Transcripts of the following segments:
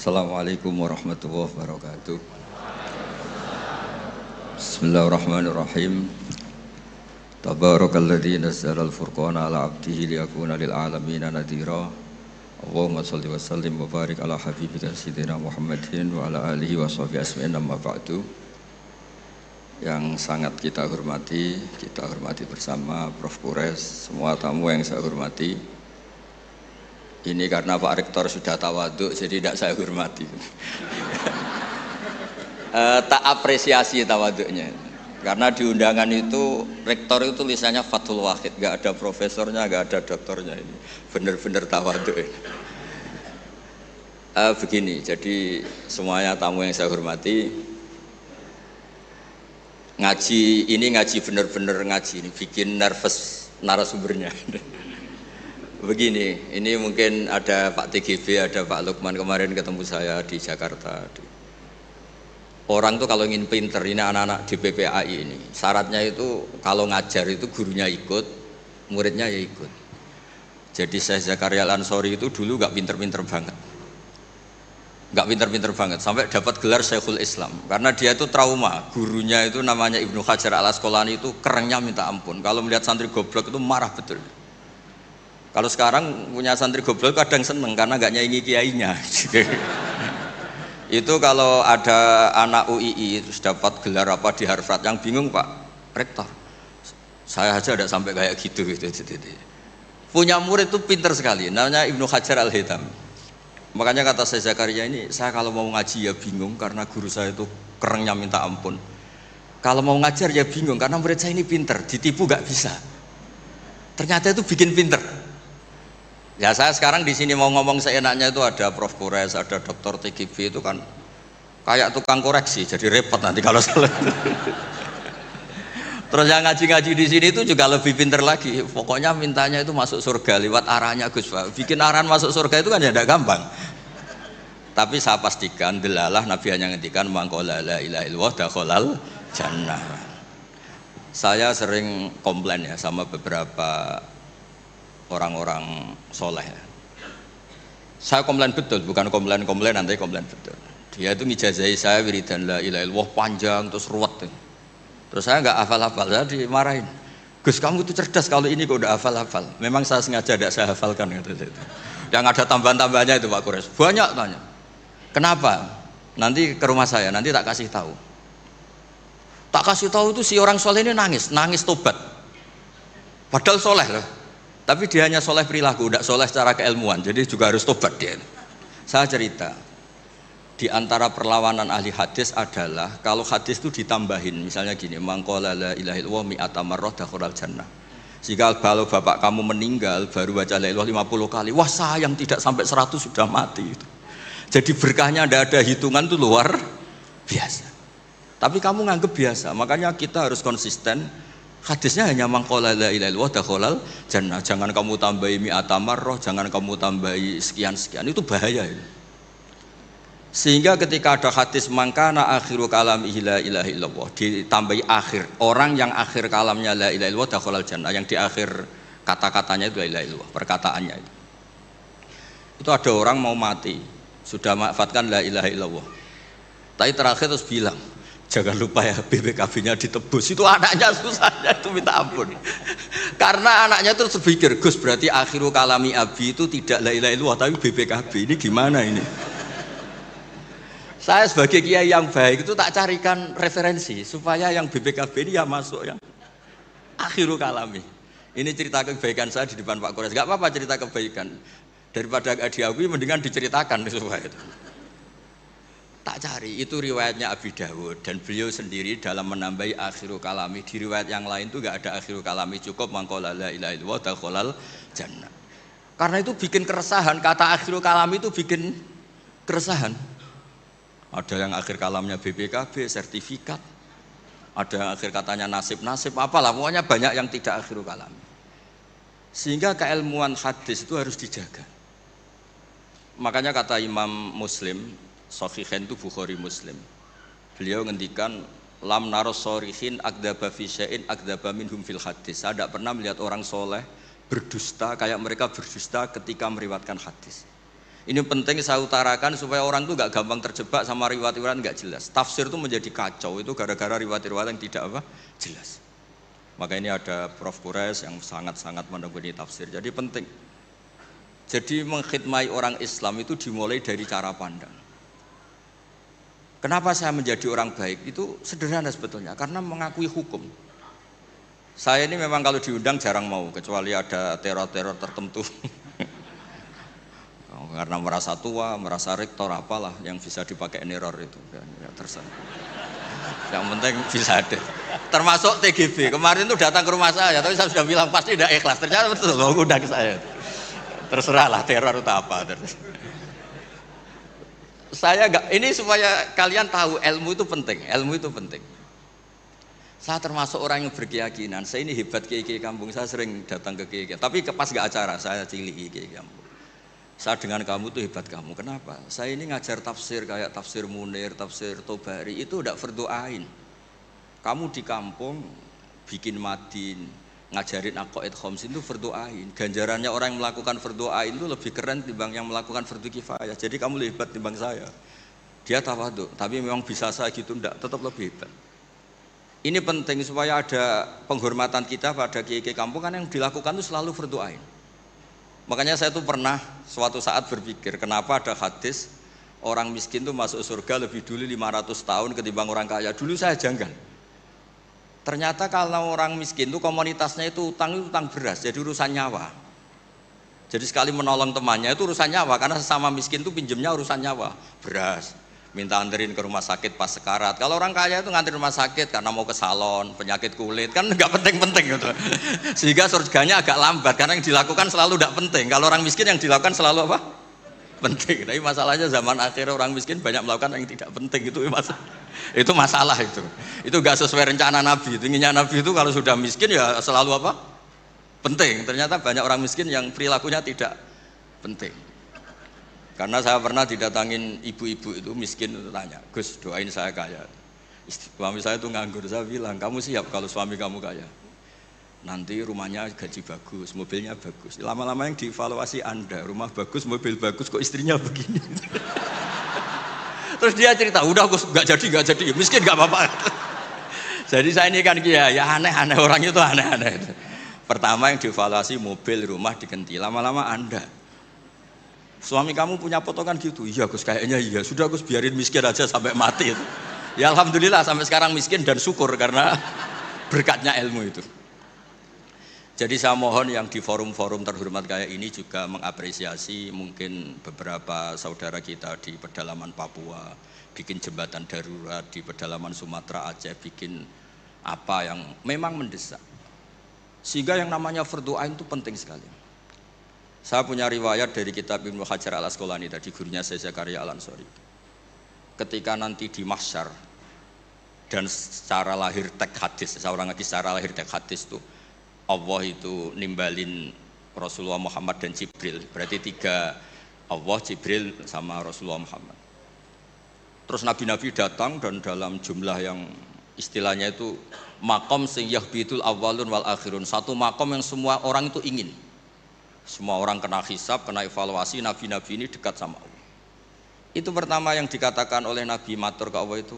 Assalamualaikum warahmatullahi wabarakatuh. Bismillahirrahmanirrahim. Tabarakalladzi nazzala al-furqana ala 'abdihi liyakuna lil 'alamina nadhira. Allahumma shalli wa sallim wa barik ala habibika sayyidina Muhammadin wa ala alihi wa sahbihi ajma'in, amma ba'du. Yang sangat kita hormati bersama Prof. Kures, semua tamu yang saya hormati. Ini karena Pak Rektor sudah tawaduk, jadi tidak saya hormati. Tak apresiasi tawaduknya. Karena di undangan itu, Rektor itu tulisannya Fathul Wahid, nggak ada profesornya, nggak ada doktornya. Ini benar-benar tawaduk. Begini, jadi semuanya tamu yang saya hormati, ngaji benar-benar ngaji, ini bikin nervous narasumbernya. Begini, ini mungkin ada Pak TGB, ada Pak Lukman kemarin ketemu saya di Jakarta. Orang tuh kalau ingin pinter, ini anak-anak di PPAI ini, syaratnya itu kalau ngajar itu gurunya ikut, muridnya ya ikut. Jadi saya Zakaria Al-Ansori itu dulu gak pinter-pinter banget, sampai dapat gelar Syekhul Islam. Karena dia itu trauma, gurunya itu namanya Ibnu Hajar Al-Asqalani itu kerennya minta ampun. Kalau melihat santri goblok itu marah betul. Kalau sekarang punya santri goblok kadang seneng karena nggak nyaingi kiainya. Itu kalau ada anak UII terus dapat gelar apa di Harvard, yang bingung Pak Rektor, saya aja ada sampai kayak gitu. Punya murid itu pinter sekali, namanya Ibnu Hajar Al-Haytami. Makanya kata saya Zakaria ini, saya kalau mau ngaji ya bingung karena guru saya itu kerennya minta ampun. Kalau mau ngajar ya bingung karena murid saya ini pinter, ditipu nggak bisa. Ternyata itu bikin pinter. Ya saya sekarang di sini mau ngomong seenaknya itu ada Prof. Kures, ada Dr. TGB, itu kan kayak tukang koreksi, jadi repot nanti kalau salah. Terus yang ngaji-ngaji di sini itu juga lebih pinter lagi. Pokoknya mintanya itu masuk surga lewat arahnya Gus Pak. Bikin arahan masuk surga itu kan ya tidak gampang. Tapi saya pastikan delalah Nabi hanya ngendikan mangqala la ilaha illallah dakhalal jannah. Saya sering komplain ya sama beberapa orang-orang soleh. Saya komplain betul, bukan komplain nanti komplain betul. Dia itu ngijazahi saya wiridan la ilaha illallah panjang terus ruwet. Terus saya nggak hafal-hafal, saya dimarahin. Gus kamu itu cerdas, kalau ini kok udah hafal-hafal. Memang saya sengaja tidak saya hafalkan gitu. Yang ada tambahan-tambahannya itu Pak Kures. Banyak tanya. Kenapa? Nanti ke rumah saya, nanti tak kasih tahu. Tak kasih tahu itu si orang soleh ini nangis tobat. Padahal soleh loh. Tapi dia hanya soleh perilaku, tidak soleh secara keilmuan, jadi juga harus tobat dia. Saya cerita, di antara perlawanan ahli hadis adalah kalau hadis itu ditambahin, misalnya gini, mangqala la ilaha illallah mi'ata marrah dakhalal jannah. Jika kalau bapak kamu meninggal baru baca la ilaha 50 kali, wah sayang tidak sampai 100 sudah mati. Jadi berkahnya tidak ada hitungan, itu luar biasa. Tapi kamu nganggep biasa, makanya kita harus konsisten. Hadisnya hanya mangqala la ilaha illallah dakhalal jannah. Jangan kamu tambahi mi'ata marrah, jangan kamu tambahi sekian-sekian, itu bahaya itu. Sehingga ketika ada hadis mangkana akhiru kalamihi la ilaha illallah, ditambahi akhir, orang yang akhir kalamnya la ilaha illallah dakhalal jannah, yang di akhir kata-katanya itu la ilaha illallah, perkataannya itu. Itu ada orang mau mati, sudah mafatkan la ilaha illallah. Tapi terakhir terus bilang, jangan lupa ya BPKB-nya ditebus. Itu anaknya susahnya itu minta ampun. Karena anaknya terus berpikir, Gus berarti akhiru kalami abi itu tidak la ilaha illallah tapi BPKB. Ini gimana ini? Saya sebagai kiai yang baik itu tak carikan referensi supaya yang BPKB ini ya masuk yang akhiru kalami. Ini cerita kebaikan saya di depan Pak Kores. Gak apa-apa cerita kebaikan. Daripada gak diakui mendingan diceritakan supaya itu. Tak cari, itu riwayatnya Abi Dawud dan beliau sendiri dalam menambahi akhiru kalami. Di riwayat yang lain itu gak ada akhiru kalami, cukup mangqala la ilaha illallah dakhalal jannah. Karena itu bikin keresahan, kata akhiru kalami itu bikin keresahan. Ada yang akhir kalamnya BPKB, sertifikat. Ada yang akhir katanya nasib-nasib, apalah, pokoknya banyak yang tidak akhiru kalami. Sehingga keilmuan hadis itu harus dijaga. Makanya kata Imam Muslim, Sahihain itu Bukhari Muslim. Beliau ngendikan lam naros sorihin akdaba fi syai'in akdaba minhum fil hadis. Saya tidak pernah melihat orang soleh berdusta kayak mereka berdusta ketika meriwayatkan hadis. Ini penting saya utarakan supaya orang itu nggak gampang terjebak sama riwayat-riwayat nggak jelas. Tafsir itu menjadi kacau itu gara-gara riwayat-riwayat yang tidak apa jelas. Maka ini ada Prof. Quraisy yang sangat-sangat menekuni tafsir. Jadi penting. Jadi mengkhidmati orang Islam itu dimulai dari cara pandang. Kenapa saya menjadi orang baik? Itu sederhana sebetulnya, karena mengakui hukum. Saya ini memang kalau diundang jarang mau, kecuali ada teror-teror tertentu. Karena merasa tua, merasa rektor apalah yang bisa dipakai neror itu ya terserah. Yang penting bisa ada. Termasuk TGB kemarin itu datang ke rumah saya, tapi saya sudah bilang pasti tidak ikhlas. Ternyata betul loh undang saya. Terserah lah teror itu apa. Saya enggak, ini supaya kalian tahu ilmu itu penting, ilmu itu penting. Saya termasuk orang yang berkeyakinan, saya ini hebat kiai-kiai kampung, saya sering datang ke kiai-kiai. Tapi pas enggak acara, saya ciliki kiai kampung. Saya dengan kamu tuh hebat kamu. Kenapa? Saya ini ngajar tafsir kayak tafsir Munir, tafsir Tobari itu udah fardhu ain. Kamu di kampung bikin madin, ngajarin aqaid khamsin itu fardhu ain. Ganjarannya orang yang melakukan fardhu ain itu lebih keren timbang yang melakukan fardhu kifayah. Jadi kamu lebih hebat timbang saya. Dia tawadhu, tapi memang bisa saya gitu enggak, tetap lebih hebat. Ini penting supaya ada penghormatan kita pada kiai-kiai kampung kan yang dilakukan itu selalu fardhu ain. Makanya saya tuh pernah suatu saat berpikir kenapa ada hadis orang miskin tuh masuk surga lebih dulu 500 tahun ketimbang orang kaya. Dulu saya janggal. Ternyata kalau orang miskin tuh komunitasnya itu utang beras, jadi urusan nyawa. Jadi sekali menolong temannya itu urusan nyawa, karena sesama miskin tuh pinjemnya urusan nyawa, beras. Minta anterin ke rumah sakit pas sekarat. Kalau orang kaya itu nganterin rumah sakit karena mau ke salon, penyakit kulit, kan nggak penting-penting gitu. Sehingga surganya agak lambat karena yang dilakukan selalu tidak penting. Kalau orang miskin yang dilakukan selalu apa? Penting. Tapi masalahnya zaman akhir orang miskin banyak melakukan yang tidak penting, itu masalah itu. Itu nggak sesuai rencana Nabi. Inginnya Nabi itu kalau sudah miskin ya selalu apa? Penting. Ternyata banyak orang miskin yang perilakunya tidak penting. Karena saya pernah didatangin ibu-ibu itu miskin itu tanya, Gus doain saya kaya. Suami saya itu nganggur, saya bilang kamu siap kalau suami kamu kaya. Nanti rumahnya gaji bagus, mobilnya bagus. Lama-lama yang dievaluasi Anda, rumah bagus, mobil bagus, kok istrinya begini. Terus dia cerita, udah Gus nggak jadi, miskin nggak apa-apa. Jadi saya ini kan ya aneh-aneh, orang itu aneh-aneh. Pertama yang dievaluasi mobil, rumah diganti, lama-lama Anda. Suami kamu punya potongan gitu, iya Gus kayaknya iya, sudah Gus biarin miskin aja sampai mati. Ya alhamdulillah sampai sekarang miskin dan syukur karena berkatnya ilmu itu. Jadi saya mohon yang di forum-forum terhormat kayak ini juga mengapresiasi mungkin beberapa saudara kita di pedalaman Papua, bikin jembatan darurat di pedalaman Sumatera, Aceh, bikin apa yang memang mendesak. Sehingga yang namanya fardhu ain itu penting sekali. Saya punya riwayat dari kitab Ibnu Hajar al-Asqalani tadi, gurunya saya Zakaria al-Ansori. Ketika nanti di mahsyar dan secara lahir teks hadis, seorang lagi secara lahir teks hadis itu Allah itu nimbalin Rasulullah Muhammad dan Jibril. Berarti tiga, Allah, Jibril sama Rasulullah Muhammad. Terus nabi-nabi datang dan dalam jumlah yang istilahnya itu maqam sing yahbitul awwalun wal akhirun. Satu maqam yang semua orang itu ingin. Semua orang kena hisab, kena evaluasi, nabi-nabi ini dekat sama Allah. Itu pertama yang dikatakan oleh Nabi matur ke Allah itu,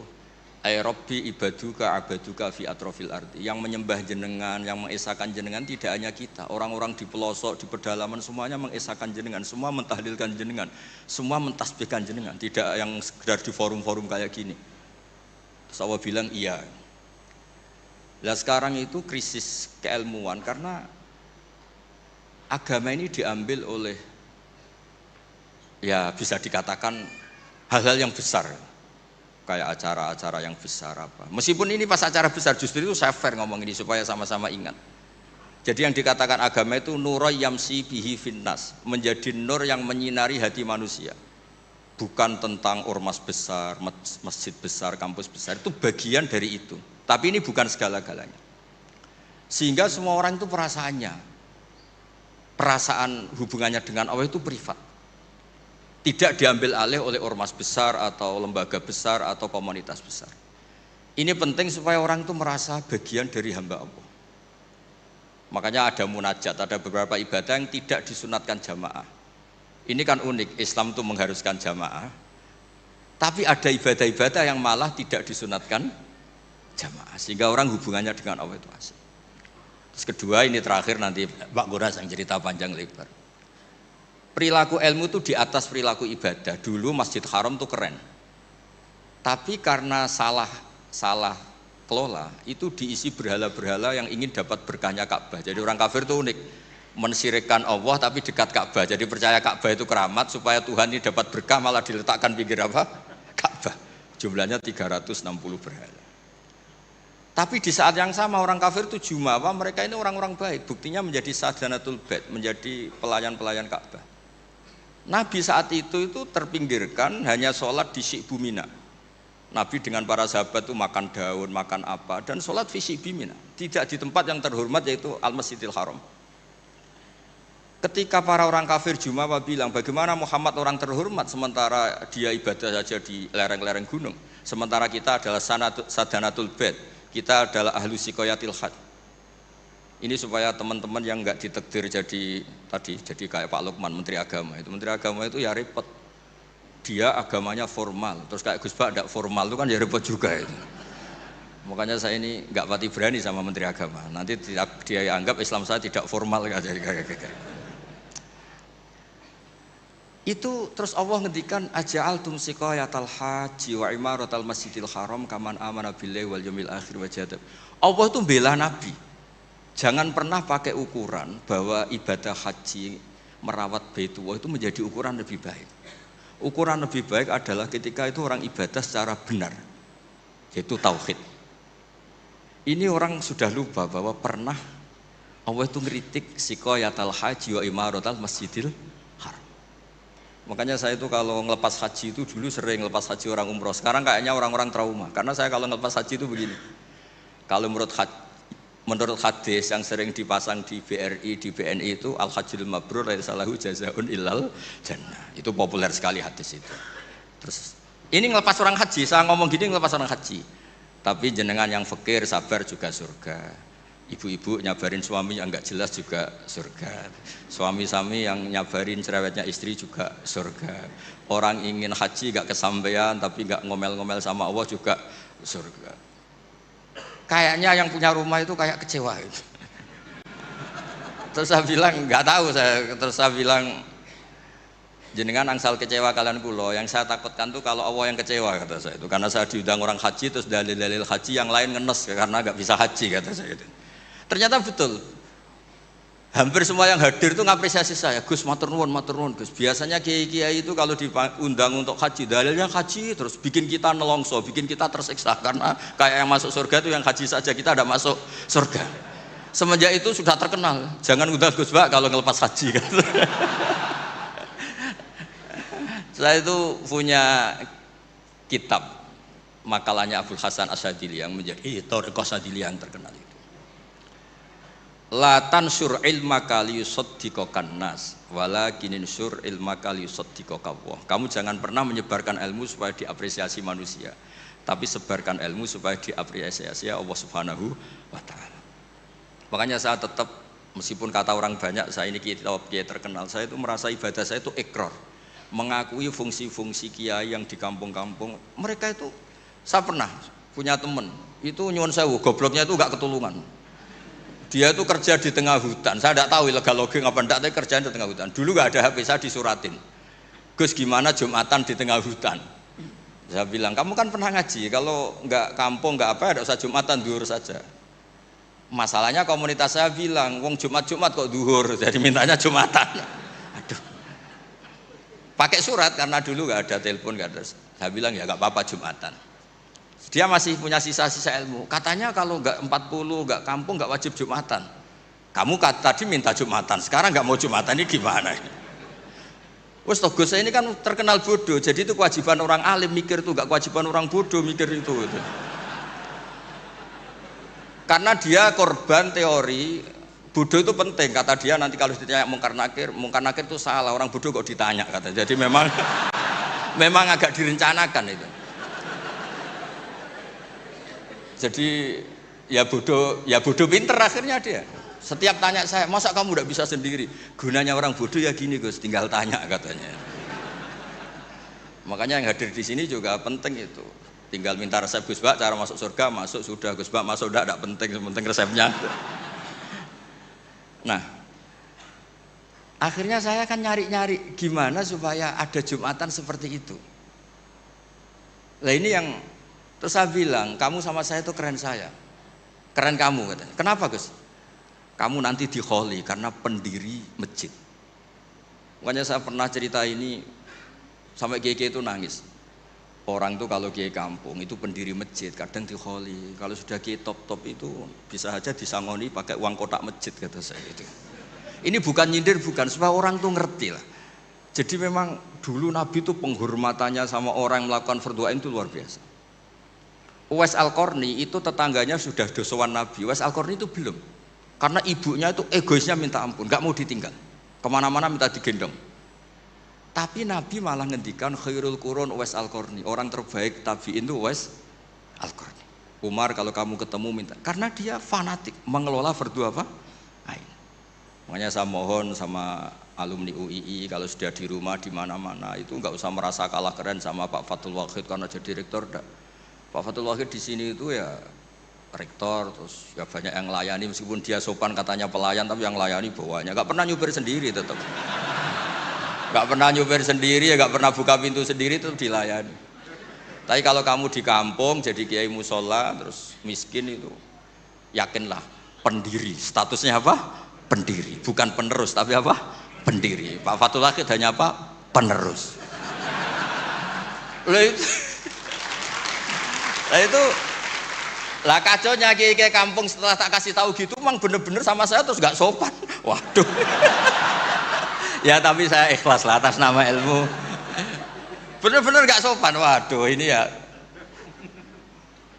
ay Rabbi ibaduka abaduka fi atrofil ardi. Yang menyembah jenengan, yang mengesahkan jenengan tidak hanya kita, orang-orang di pelosok, di pedalaman semuanya mengesahkan jenengan, semua mentahlilkan jenengan, semua mentasbihkan jenengan, tidak yang sekedar di forum-forum kayak gini. Terus Allah bilang iya. Nah sekarang itu krisis keilmuan karena agama ini diambil oleh ya bisa dikatakan hal-hal yang besar, kayak acara-acara yang besar apa. Meskipun ini pas acara besar justru itu saya fair ngomong ini supaya sama-sama ingat. Jadi yang dikatakan agama itu nurul yamsi bihi finnas, menjadi nur yang menyinari hati manusia. Bukan tentang ormas besar, masjid besar, kampus besar, itu bagian dari itu. Tapi ini bukan segala-galanya. Sehingga semua orang itu perasaan hubungannya dengan Allah itu privat, tidak diambil alih oleh ormas besar atau lembaga besar atau komunitas besar. Ini penting supaya orang itu merasa bagian dari hamba Allah. Makanya ada munajat, ada beberapa ibadah yang tidak disunatkan jamaah. Ini kan unik, Islam itu mengharuskan jamaah, tapi ada ibadah-ibadah yang malah tidak disunatkan jamaah, sehingga orang hubungannya dengan Allah itu asik. Terus kedua, ini terakhir nanti Pak Guras yang cerita panjang lebar. Perilaku ilmu itu di atas perilaku ibadah. Dulu Masjid Haram itu keren, tapi karena salah kelola, itu diisi berhala-berhala yang ingin dapat berkahnya Ka'bah. Jadi orang kafir itu unik, mensyirikkan Allah tapi dekat Ka'bah. Jadi percaya Ka'bah itu keramat, supaya Tuhan ini dapat berkah malah diletakkan pinggir apa? Ka'bah. Jumlahnya 360 berhala. Tapi di saat yang sama orang kafir itu jumawa, mereka ini orang-orang baik. Buktinya menjadi sadanatul bait, menjadi pelayan-pelayan Ka'bah. Nabi saat itu terpinggirkan, hanya sholat di Syi'bu Mina. Nabi dengan para sahabat itu makan daun, makan apa, dan sholat di Syi'bu Mina. Tidak di tempat yang terhormat yaitu Al-Masjidil Haram. Ketika para orang kafir jumawa bilang, bagaimana Muhammad orang terhormat sementara dia ibadah saja di lereng-lereng gunung, sementara kita adalah sadanatul bait, kita adalah ahlu sikoyatil had. Ini supaya teman-teman yang enggak ditakdir jadi kayak Pak Lukman, Menteri Agama. Itu Menteri Agama itu ya repot. Dia agamanya formal, terus kayak Gus Bak tidak formal itu kan ya repot juga itu. Makanya saya ini enggak pati berani sama Menteri Agama. Nanti dia anggap Islam saya tidak formal kan jadi kayak. Itu terus Allah ngendikan aja'altum siqayatal haji wa imaratal masjidil haram kaman amana billahi wal yaumil akhir wa jahada. Allah itu bela Nabi. Jangan pernah pakai ukuran bahwa ibadah haji merawat Baitullah itu menjadi ukuran lebih baik. Ukuran lebih baik adalah ketika itu orang ibadah secara benar, yaitu tauhid. Ini orang sudah lupa bahwa pernah Allah itu ngeritik siqayatal haji wa imaratal masjidil haram. Makanya saya itu kalau ngelepas haji itu dulu sering ngelepas haji orang umroh. Sekarang kayaknya orang-orang trauma, karena saya kalau ngelepas haji itu begini. Kalau menurut hadis yang sering dipasang di BRI, di BNI itu al-hajjul mabrur laisa lahu jazaa'un illal jannah. Itu populer sekali hadis itu. Terus ini ngelepas orang haji, saya ngomong gini ngelepas orang haji. Tapi jenengan yang fakir sabar juga surga. Ibu-ibu nyabarin suami yang enggak jelas juga surga. Suami-suami yang nyabarin cerewetnya istri juga surga. Orang ingin haji enggak kesampaian tapi enggak ngomel-ngomel sama Allah juga surga. Kayaknya yang punya rumah itu kayak kecewa gitu. Terus saya bilang nggak tahu saya. Terus saya bilang jenengan angsal kecewa kalian kulo. Yang saya takutkan tuh kalau Allah yang kecewa kata saya itu. Karena saya diundang orang haji terus dalil-dalil haji yang lain ngenes karena nggak bisa haji kata saya itu. Ternyata betul. Hampir semua yang hadir itu ngapresiasi saya. Gus matur nuwun Gus. Biasanya kiai-kiai itu kalau diundang untuk haji, dalilnya haji terus bikin kita nelongso, bikin kita tersiksa karena kayak yang masuk surga itu yang haji saja, kita ada masuk surga. Semenjak itu sudah terkenal. Jangan undang Gus Bak kalau ngelepas haji kan. Saya itu punya kitab makalahnya Abdul Hasan Asyadili yang menjadi Thariqah Asyadili yang terkenal itu. La tansur ilmaka liyusaddiqakan nas walakinin sur ilmaka liyusaddiqaka Allah. Kamu jangan pernah menyebarkan ilmu supaya diapresiasi manusia, tapi sebarkan ilmu supaya diapresiasi Allah Subhanahu wa taala. Makanya saya tetap, meskipun kata orang banyak saya ini kiai terkenal, saya itu merasa ibadah saya itu ikrar, mengakui fungsi-fungsi kiai yang di kampung-kampung. Mereka itu, saya pernah punya teman itu nyuwun sewu, gobloknya itu enggak ketulungan. Dia itu kerja di tengah hutan. Saya tidak tahu ilegal logging apa enggak, tapi kerjaan di tengah hutan. Dulu enggak ada HP, saya disuratin. Gus gimana Jumatan di tengah hutan? Saya bilang, kamu kan pernah ngaji, kalau enggak kampung enggak apa, enggak usah Jumatan, duhur saja. Masalahnya komunitas saya bilang, wong Jumat kok duhur, jadi mintanya Jumatan. Aduh. Pakai surat karena dulu enggak ada telepon, enggak ada. Saya bilang ya enggak apa-apa Jumatan. Dia masih punya sisa-sisa ilmu. Katanya kalau enggak 40, enggak kampung, enggak wajib Jumatan. Kamu tadi minta Jumatan, sekarang enggak mau Jumatan, ini gimana? Wes toh Gus ini kan terkenal bodoh, jadi itu kewajiban orang alim mikir itu, enggak kewajiban orang bodoh mikir itu. Karena dia korban teori bodoh itu penting, kata dia. Nanti kalau ditanya mungkar nakir itu salah, orang bodoh kok ditanya kata. Jadi memang agak direncanakan itu. Jadi ya bodoh pinter akhirnya dia. Setiap tanya saya, masa kamu tidak bisa sendiri? Gunanya orang bodoh ya gini Gus, tinggal tanya katanya. Makanya yang hadir di sini juga penting itu. Tinggal minta resep Gus Bak, cara masuk surga, masuk sudah Gus Bak, masuk tidak penting, penting resepnya. Nah, akhirnya saya kan nyari-nyari gimana supaya ada Jumatan seperti itu. Nah ini yang terus saya bilang, kamu sama saya itu keren saya, keren kamu katanya. Kenapa Gus? Kamu nanti dikholi karena pendiri masjid. Makanya saya pernah cerita ini sampai kiai itu nangis. Orang tuh kalau kiai kampung itu pendiri masjid kadang dikholi. Kalau sudah kiai top itu bisa aja disangoni pakai uang kotak masjid kata saya itu. Ini bukan nyindir, bukan, supaya orang tuh ngerti lah. Jadi memang dulu Nabi itu penghormatannya sama orang yang melakukan fardu ain itu luar biasa. Uwais Al-Qarni itu tetangganya sudah dosowan Nabi. Uwais Al-Qarni itu belum. Karena ibunya itu egoisnya minta ampun, nggak mau ditinggal, kemana-mana minta digendong. Tapi Nabi malah ngendikan khairul qurun Uwais Al-Qarni, orang terbaik tabi'in itu Uwais Al-Qarni. Umar kalau kamu ketemu minta, karena dia fanatik mengelola fardu apa? Ain. Makanya saya mohon sama alumni UII kalau sudah di rumah di mana-mana itu nggak usah merasa kalah keren sama Pak Fathul Wahid karena jadi rektor. Pak Fathul Wahid di sini itu ya rektor, terus ya banyak yang layani meskipun dia sopan katanya pelayan, tapi yang layani bawahnya nggak pernah nyupir sendiri, tetap nggak pernah nyupir sendiri, ya nggak pernah buka pintu sendiri, tetap dilayani. Tapi kalau kamu di kampung jadi kiai musola terus miskin itu yakinlah pendiri, statusnya apa? Pendiri, bukan penerus tapi apa? Pendiri. Pak Fathul Wahid hanya apa? Penerus. Itu lah kacaunya kiai kampung setelah tak kasih tahu gitu, emang bener-bener sama saya terus gak sopan. Waduh. Ya tapi saya ikhlas lah atas nama ilmu. Bener-bener gak sopan. Waduh ini ya.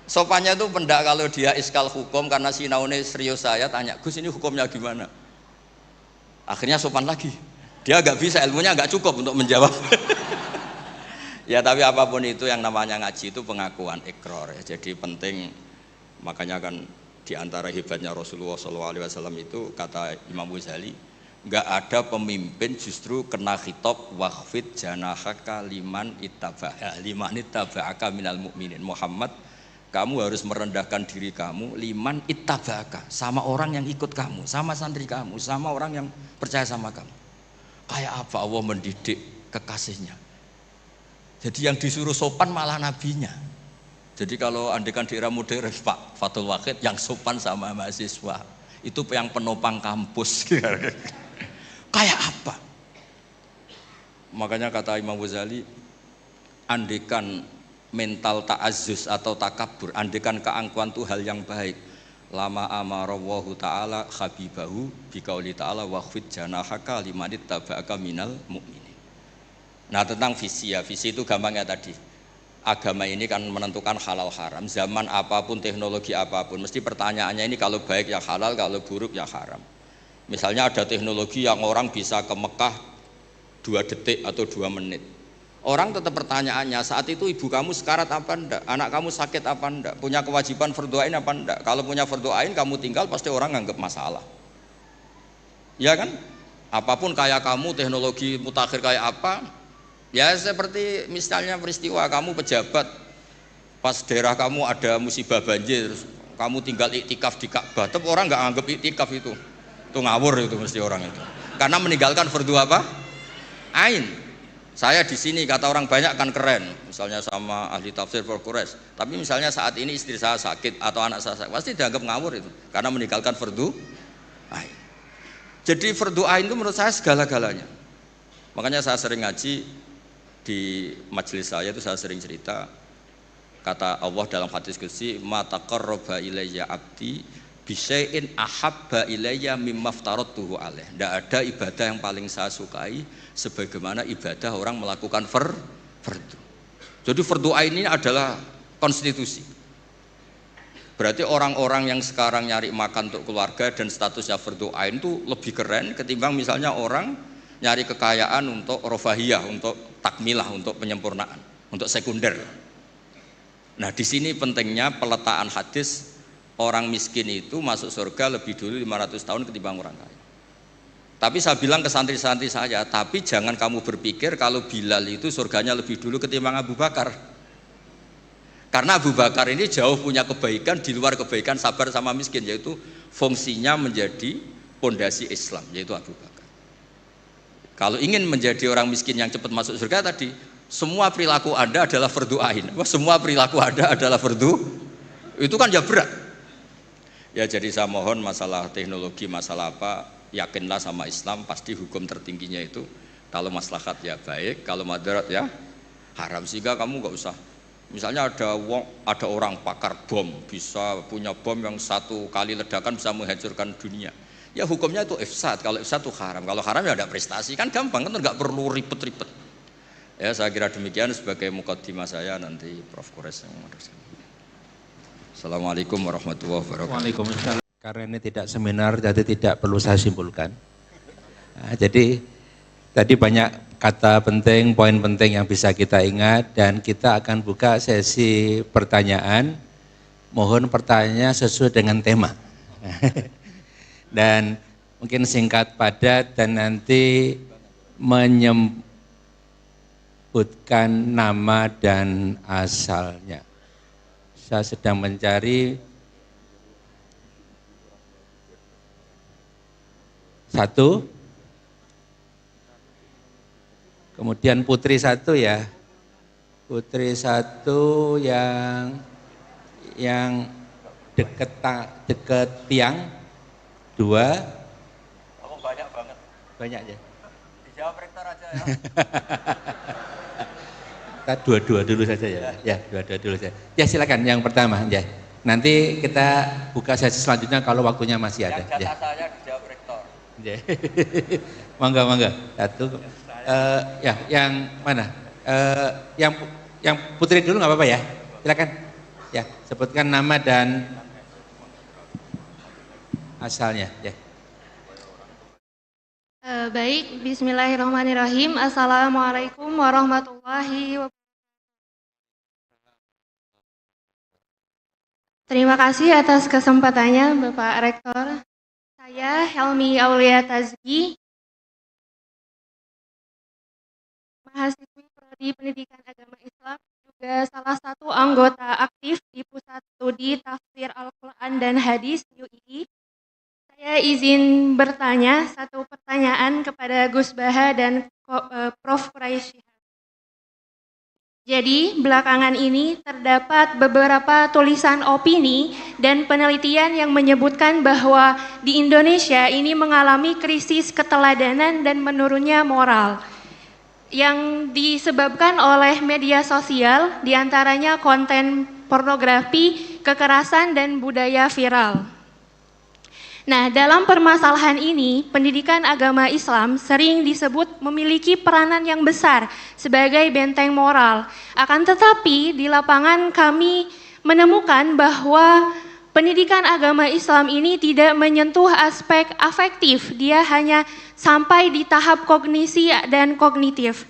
Sopannya tuh pendak kalau dia iskal hukum karena sinaune serius, saya tanya, Gus ini hukumnya gimana? Akhirnya sopan lagi. Dia gak bisa, ilmunya gak cukup untuk menjawab. Ya tapi apapun itu yang namanya ngaji itu pengakuan ikrar ya. Jadi penting. Makanya kan diantara hebatnya Rasulullah SAW itu kata Imam Ghazali, nggak ada pemimpin justru kena khitab wakhfid janahaka liman ittaba'aka minal mu'minin. Muhammad, kamu harus merendahkan diri kamu liman ittaba'aka, sama orang yang ikut kamu, sama santri kamu, sama orang yang percaya sama kamu. Kayak apa Allah mendidik kekasihnya? Jadi yang disuruh sopan malah nabinya. Jadi kalau andekan di era modern Pak Fathul Wahid yang sopan sama mahasiswa itu yang penopang kampus. Kayak apa? Makanya kata Imam Ghazali, andekan mental ta'azzus atau takabur, andekan keangkuhan itu hal yang baik, lama amarallahu ta'ala habibahu biqauli ta'ala wakhfid janahaka limanit taba'aka minal mu'minin. Nah tentang visi ya, visi itu gampangnya tadi. Agama ini kan menentukan halal haram, zaman apapun, teknologi apapun, mesti pertanyaannya ini kalau baik ya halal, kalau buruk ya haram. Misalnya ada teknologi yang orang bisa ke Mekah 2 detik atau 2 menit. Orang tetap pertanyaannya, saat itu ibu kamu sekarat apa enggak, anak kamu sakit apa enggak, punya kewajiban fardu ain apa enggak. Kalau punya fardu ain kamu tinggal pasti orang nganggap masalah. Ya kan? Apapun kayak kamu, teknologi mutakhir kayak apa, ya seperti misalnya peristiwa kamu pejabat pas daerah kamu ada musibah banjir, kamu tinggal iktikaf di Ka'bah, tetap orang nggak anggap iktikaf itu ngawur itu mesti orang itu, karena meninggalkan fardu apa? Ain. Saya di sini kata orang banyak kan keren, misalnya sama ahli tafsir Quraisy, tapi misalnya saat ini istri saya sakit atau anak saya sakit, pasti dianggap ngawur itu, karena meninggalkan fardu ain. Jadi fardu ain itu menurut saya segala-galanya. Makanya saya sering ngaji di majelis saya itu saya sering cerita, kata Allah dalam hadis qudsi, ma taqarraba ilayya abdi bisyai'in ahabba ilayya mimma aftaradtuhu alaih. Tidak ada ibadah yang paling saya sukai sebagaimana ibadah orang melakukan fardu. Jadi fardu ain ini adalah konstitusi. Berarti orang-orang yang sekarang nyari makan untuk keluarga dan statusnya fardu ain itu lebih keren ketimbang misalnya orang nyari kekayaan untuk rofahiyah, untuk takmilah, untuk penyempurnaan, untuk sekunder. Nah di sini pentingnya peletaan hadis orang miskin itu masuk surga lebih dulu 500 tahun ketimbang orang kaya. Tapi saya bilang ke santri-santri saya, tapi jangan kamu berpikir kalau Bilal itu surganya lebih dulu ketimbang Abu Bakar. Karena Abu Bakar ini jauh punya kebaikan di luar kebaikan sabar sama miskin, yaitu fungsinya menjadi pondasi Islam, yaitu Abu Bakar. Kalau ingin menjadi orang miskin yang cepat masuk surga tadi, semua perilaku Anda adalah fardu ain. Semua perilaku Anda adalah fardu. Itu kan ya berat. Ya jadi saya mohon masalah teknologi, masalah apa, yakinlah sama Islam, pasti hukum tertingginya itu kalau maslahat ya baik, kalau madarat ya haram. Sehingga kamu nggak usah, misalnya ada orang pakar bom, bisa punya bom yang satu kali ledakan bisa menghancurkan dunia, ya hukumnya itu ifsad. Kalau ifsad itu haram, kalau haram ya ada prestasi, kan gampang, kan nggak perlu ribet-ribet. Ya saya kira demikian sebagai mukaddimah saya, nanti Prof. Kores yang meneruskan. Assalamualaikum warahmatullahi wabarakatuh. Waalaikumsalam. Karena ini tidak seminar, jadi tidak perlu saya simpulkan. Nah, jadi tadi banyak kata penting, poin penting yang bisa kita ingat, dan kita akan buka sesi pertanyaan. Mohon pertanyaannya sesuai dengan tema. Dan mungkin singkat, padat, dan nanti menyebutkan nama dan asalnya. Saya sedang mencari satu, kemudian putri satu ya, putri satu yang deket tiang, dua. Kamu banyak banget. Banyak ya. Dijawab rektor aja ya. Kita dua-dua dulu saja ya. Ya, dua-dua dulu saja. Ya silakan yang pertama ya. Nanti kita buka sesi selanjutnya kalau waktunya masih ada. Yang jatah ya. saya dijawab rektor. Ya. Mangga. Satu. Ya, yang mana? Yang putri dulu nggak apa-apa ya. Silakan. Ya, sebutkan nama dan asalnya. Ya. Baik, bismillahirrahmanirrahim. Assalamualaikum warahmatullahi wabarakatuh. Terima kasih atas kesempatannya Bapak Rektor. Saya Helmi Aulia Tazki, mahasiswi Prodi Pendidikan Agama Islam, juga salah satu anggota aktif di Pusat Studi Tafsir Al-Quran dan Hadis UII. Saya izin bertanya satu pertanyaan kepada Gus Baha dan Prof. Quraisy. Jadi belakangan ini terdapat beberapa tulisan opini dan penelitian yang menyebutkan bahwa di Indonesia ini mengalami krisis keteladanan dan menurunnya moral yang disebabkan oleh media sosial, diantaranya konten pornografi, kekerasan, dan budaya viral. Nah, dalam permasalahan ini, pendidikan agama Islam sering disebut memiliki peranan yang besar sebagai benteng moral. Akan tetapi, di lapangan kami menemukan bahwa pendidikan agama Islam ini tidak menyentuh aspek afektif, dia hanya sampai di tahap kognisi dan kognitif.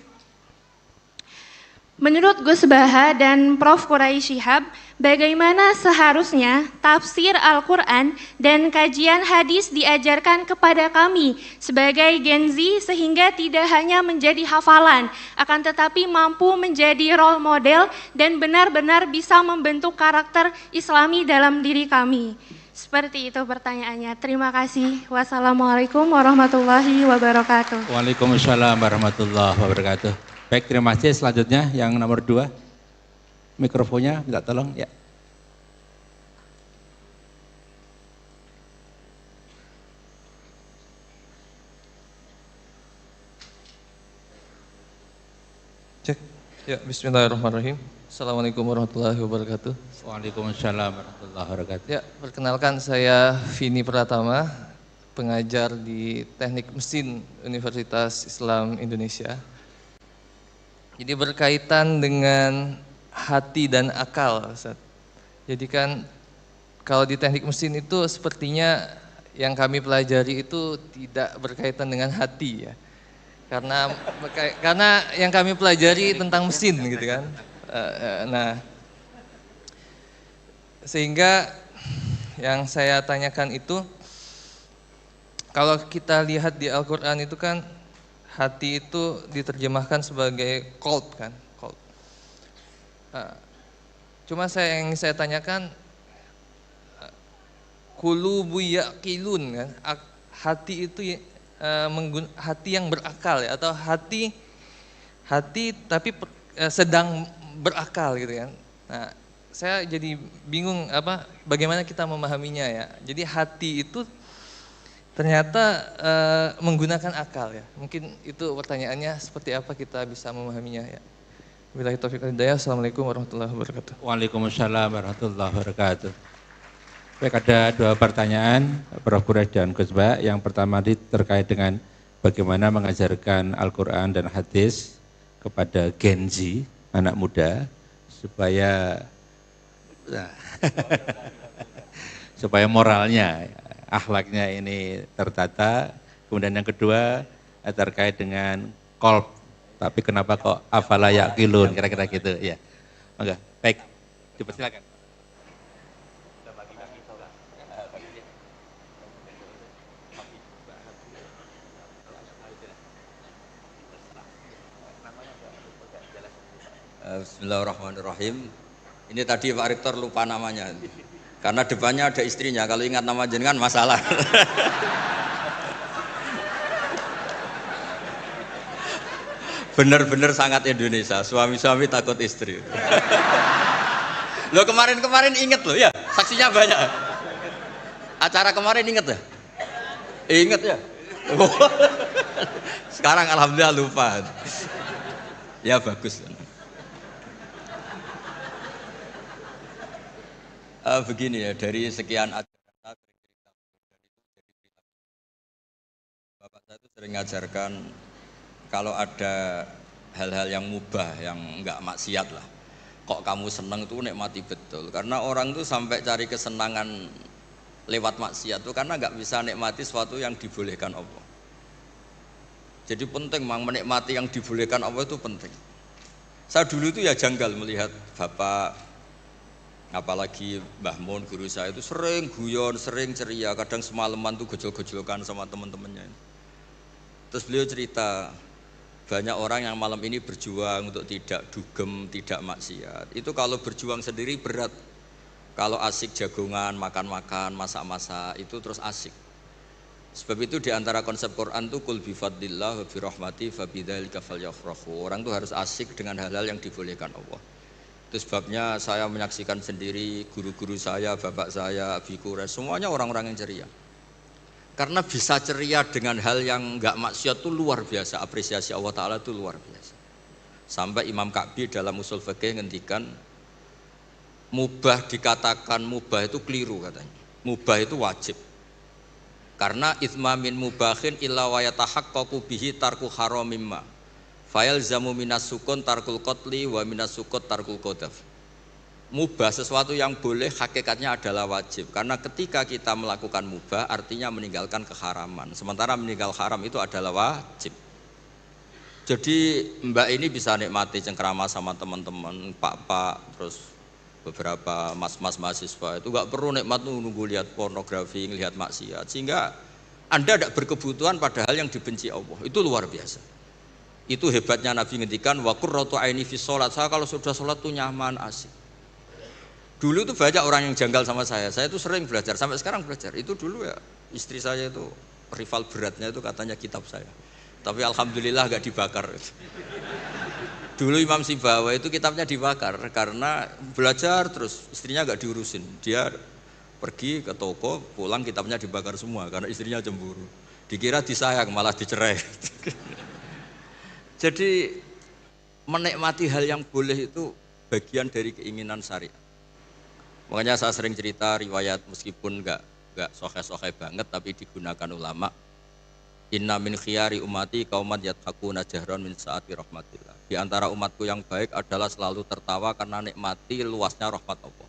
Menurut Gus Baha dan Prof. Quraisy Shihab, bagaimana seharusnya tafsir Al-Quran dan kajian hadis diajarkan kepada kami sebagai Gen Z sehingga tidak hanya menjadi hafalan, akan tetapi mampu menjadi role model dan benar-benar bisa membentuk karakter Islami dalam diri kami. Seperti itu pertanyaannya. Terima kasih. Wassalamualaikum warahmatullahi wabarakatuh. Waalaikumsalam warahmatullahi wabarakatuh. Baik, terima kasih. Selanjutnya yang nomor 2. Mikrofonnya minta tolong ya. Cek. Ya, bismillahirrahmanirrahim. Assalamualaikum warahmatullahi wabarakatuh. Waalaikumsalam warahmatullahi wabarakatuh. Ya, perkenalkan saya Vini Pratama, pengajar di Teknik Mesin Universitas Islam Indonesia. Jadi berkaitan dengan hati dan akal, Ustaz. Jadi kan kalau di teknik mesin itu sepertinya yang kami pelajari itu tidak berkaitan dengan hati ya. Karena yang kami pelajari tentang mesin gitu kan. Nah, sehingga yang saya tanyakan itu, kalau kita lihat di Al-Quran itu kan hati itu diterjemahkan sebagai qalb kan, qalb. Cuma yang saya tanyakan, qulubu yaqilun kan, hati itu hati yang berakal ya, atau hati tapi sedang berakal gitu kan. Nah, saya jadi bingung bagaimana kita memahaminya ya. Jadi hati itu ternyata menggunakan akal ya. Mungkin itu pertanyaannya, seperti apa kita bisa memahaminya ya. Wabillahi taufiq wal hidayah. Assalamualaikum warahmatullahi wabarakatuh. Waalaikumsalam warahmatullahi wabarakatuh. Baik, ada 2 pertanyaan Prof. Quraisy dan Gus Ba. Yang pertama terkait dengan bagaimana mengajarkan Al-Quran dan hadis kepada Gen Z, anak muda, supaya supaya moralnya, akhlaknya ini tertata. Kemudian yang kedua terkait dengan qalb, tapi kenapa kok afala yaqilun, kira-kira gitu ya. Monggo, baik, dipersilakan. Bismillahirrahmanirrahim. Ini tadi Pak Rektor lupa namanya, karena depannya ada istrinya. Kalau ingat nama jenengan masalah. Bener-bener sangat Indonesia, suami-suami takut istri. Lo kemarin-kemarin inget loh ya, saksinya banyak. Acara kemarin inget ya? Inget ya? Sekarang alhamdulillah lupa. Ya bagus. Begini ya, dari sekian acara Bapak saya itu sering ngajarkan kalau ada hal-hal yang mubah, yang enggak maksiat lah, kok kamu seneng tuh nikmati betul. Karena orang tuh sampai cari kesenangan lewat maksiat tuh karena enggak bisa nikmati sesuatu yang dibolehkan Allah. Jadi penting memang menikmati yang dibolehkan Allah itu penting. Saya dulu itu ya janggal melihat Bapak, apalagi Mbah Mun, guru saya itu sering guyon, sering ceria, kadang semalaman tuh gojol-gojolkan sama teman-temannya. Terus beliau cerita, banyak orang yang malam ini berjuang untuk tidak dugem, tidak maksiat. Itu kalau berjuang sendiri berat. Kalau asik jagongan, makan-makan, masak-masak, itu terus asik. Sebab itu diantara konsep Quran tuh kul bifadlillah wa birahmati fabidzalika falyafrahu. Orang tuh harus asik dengan hal-hal yang dibolehkan Allah. Itu sebabnya saya menyaksikan sendiri guru-guru saya, bapak saya, Abi Quraisy, semuanya orang-orang yang ceria. Karena bisa ceria dengan hal yang enggak maksiat itu luar biasa, apresiasi Allah Ta'ala itu luar biasa. Sampai Imam Ka'bi dalam usul fikih ngendikan, mubah dikatakan mubah itu keliru katanya. Mubah itu wajib. Karena itsmamin mubahin illa wa yatahaqqaqu bihi tarku haramimma. Fayal zamu minas sukun tarkul qatli wa minas sukut tarkul qadaf. Mubah sesuatu yang boleh hakikatnya adalah wajib. Karena ketika kita melakukan mubah artinya meninggalkan keharaman. Sementara meninggal haram itu adalah wajib. Jadi Mbak ini bisa nikmati cengkrama sama teman-teman, pak-pak, terus beberapa mas-mas mahasiswa itu gak perlu nikmat nunggu lihat pornografi, lihat maksiat. Sehingga Anda tidak berkebutuhan pada hal yang dibenci Allah. Itu luar biasa. Itu hebatnya Nabi ngendikan wa qurratu aini fi sholat. Saya kalau sudah sholat tuh nyaman, asik. Dulu itu banyak orang yang janggal sama saya itu sering belajar, sampai sekarang belajar. Itu dulu ya, istri saya itu rival beratnya itu katanya kitab saya. Tapi alhamdulillah gak dibakar. Dulu Imam Sibawa itu kitabnya dibakar karena belajar terus istrinya gak diurusin. Dia pergi ke toko, pulang kitabnya dibakar semua karena istrinya cemburu. Dikira disayang malah dicerai. Jadi menikmati hal yang boleh itu bagian dari keinginan syariat. Makanya saya sering cerita riwayat meskipun enggak sohe-sohe banget tapi digunakan ulama. Inna min khiyari umati qauman yathaquna jahran min saati rahmatillah. Di antara umatku yang baik adalah selalu tertawa karena nikmati luasnya rahmat Allah.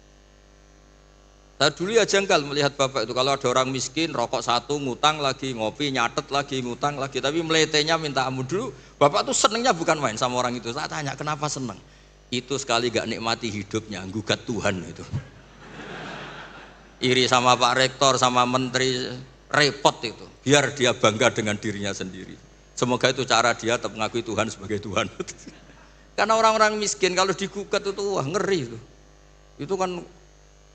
Saya dulu ya janggal melihat bapak itu, kalau ada orang miskin rokok satu ngutang lagi, ngopi nyatet lagi, ngutang lagi, tapi meletenya minta ampun. Dulu bapak tuh senengnya bukan main sama orang itu. Saya tanya kenapa seneng? Itu sekali gak nikmati hidupnya, gugat Tuhan itu. iri sama Pak Rektor, sama Menteri, repot itu. Biar dia bangga dengan dirinya sendiri. Semoga itu cara dia tetap mengakui Tuhan sebagai Tuhan. Karena orang-orang miskin kalau digugat itu wah ngeri itu. Itu kan,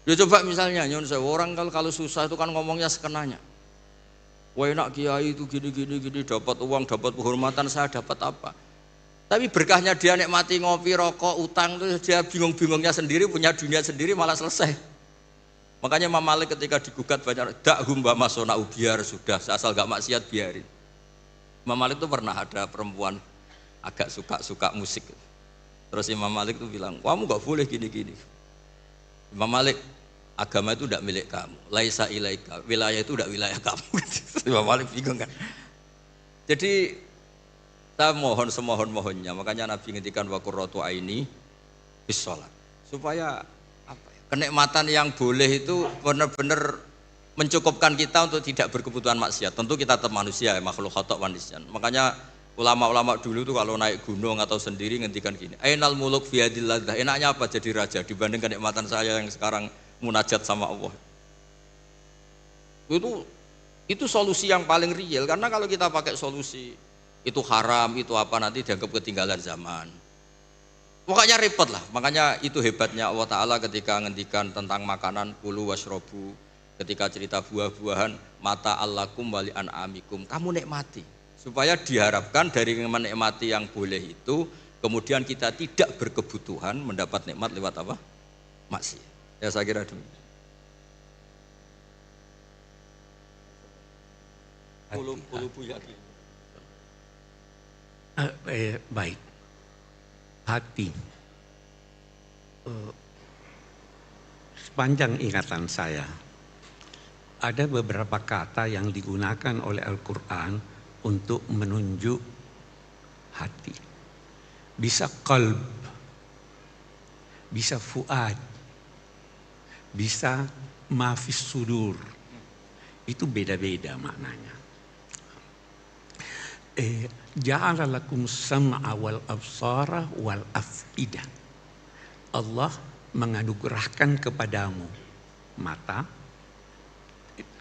ya coba misalnya nyon saya orang kalau susah itu kan ngomongnya sekenanya. Wah enak kiai itu gini dapat uang, dapat penghormatan, saya dapat apa? Tapi berkahnya dia nikmati ngopi, rokok, utang itu dia bingung-bingungnya sendiri, punya dunia sendiri malah selesai. Makanya Imam Malik ketika digugat banyak, dakhum ba masona biar sudah, asal gak maksiat biarin. Imam Malik itu pernah ada perempuan agak suka musik. Terus Imam Malik itu bilang, kamu gak boleh gini-gini. Imam Malik, agama itu tidak milik kamu, laisa ilaika, wilayah itu tidak wilayah kamu. Imam Malik bingung kan. Jadi saya mohon semohon-mohonnya, makanya Nabi ngendikan wa qurratu aini bis shalat. Supaya kenikmatan yang boleh itu benar-benar mencukupkan kita untuk tidak berkebutuhan maksiat. Tentu kita tetap manusia ya, makhluk khata' wa nisyan. Makanya ulama-ulama dulu tuh kalau naik gunung atau sendiri ngendikan gini, ainal muluk fi yadillah, enaknya apa jadi raja dibanding kenikmatan saya yang sekarang munajat sama Allah. Itu solusi yang paling real, karena kalau kita pakai solusi itu haram, itu apa, nanti dianggap ketinggalan zaman. Makanya repot lah, makanya itu hebatnya Allah Ta'ala ketika ngendikan tentang makanan, kulu wasrobu, ketika cerita buah-buahan, mata allakum wali an'amikum, kamu nikmati. Supaya diharapkan dari menikmati yang boleh itu, kemudian kita tidak berkebutuhan mendapat nikmat lewat apa? Maksiat. Ya saya kira dulu. Baik. Hati. Sepanjang ingatan saya, ada beberapa kata yang digunakan oleh Al-Quran untuk menunjuk hati. Bisa qalb, bisa fuad, bisa mafis sudur. Itu beda-beda maknanya. Ja'ala lakum sam'a wal absara wal af'idah. Allah menganugerahkan kepadamu mata,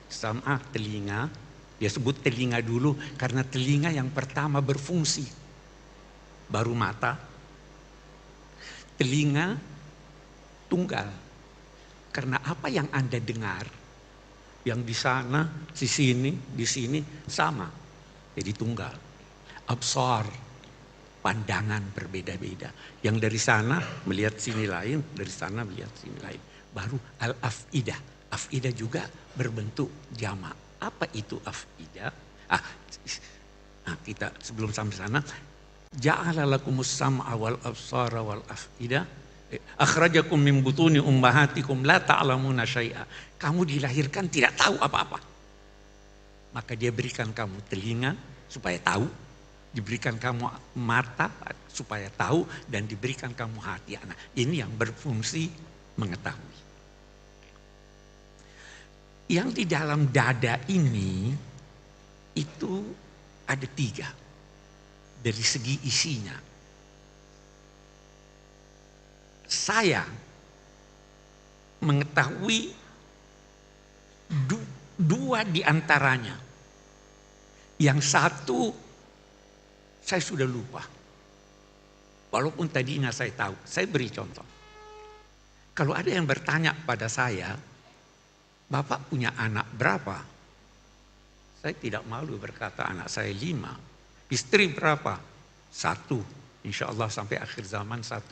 sam'a telinga. Dia sebut telinga dulu karena telinga yang pertama berfungsi, baru mata. Telinga tunggal karena apa yang Anda dengar, yang di sana, di sini sama, jadi tunggal. Absar, pandangan berbeda-beda. Yang dari sana melihat sini lain, dari sana melihat sini lain. Baru al-af'idah. Af'idah juga berbentuk jamak. Apa itu af'idah? Kita sebelum sampai sana, ja'ala lakumus sam'a wal absara wal af'idah. Akhrajakum min butuni ummahatikum la ta'lamuna syai'a. Kamu dilahirkan tidak tahu apa-apa. Maka dia berikan kamu telinga supaya tahu, diberikan kamu mata supaya tahu, dan diberikan kamu hati. Nah, ini yang berfungsi mengetahui. Yang di dalam dada ini itu ada 3 dari segi isinya. Saya mengetahui 2 di antaranya. Yang satu saya sudah lupa. Walaupun tadinya saya tahu. Saya beri contoh. Kalau ada yang bertanya pada saya, Bapak punya anak berapa? Saya tidak malu berkata anak saya 5. Istri berapa? 1. Insya Allah sampai akhir zaman 1.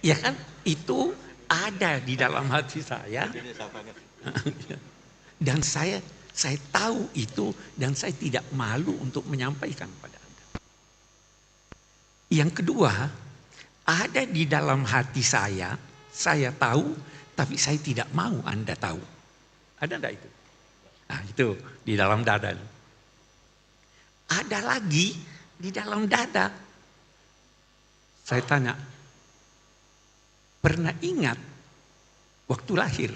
Ya kan? Itu ada di dalam hati saya. Dan saya tahu itu, dan saya tidak malu untuk menyampaikan pada Anda. Yang kedua, ada di dalam hati saya tahu, tapi saya tidak mau Anda tahu. Ada enggak itu? Nah, itu di dalam dada. Ada lagi di dalam dada. Saya tanya, pernah ingat waktu lahir?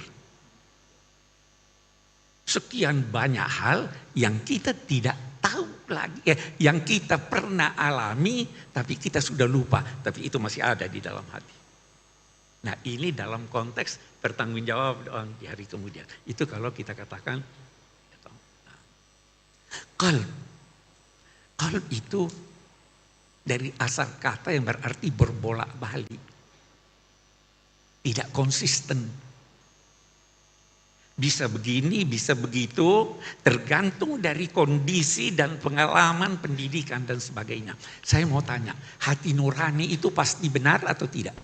Sekian banyak hal yang kita tidak tahu lagi, yang kita pernah alami, tapi kita sudah lupa, tapi itu masih ada di dalam hati. Nah ini dalam konteks pertanggungjawab di hari kemudian. Itu kalau kita katakan qalb. Qalb itu dari asal kata yang berarti berbolak-balik. Tidak konsisten. Bisa begini, bisa begitu, tergantung dari kondisi dan pengalaman pendidikan dan sebagainya. Saya mau tanya, hati nurani itu pasti benar atau tidak?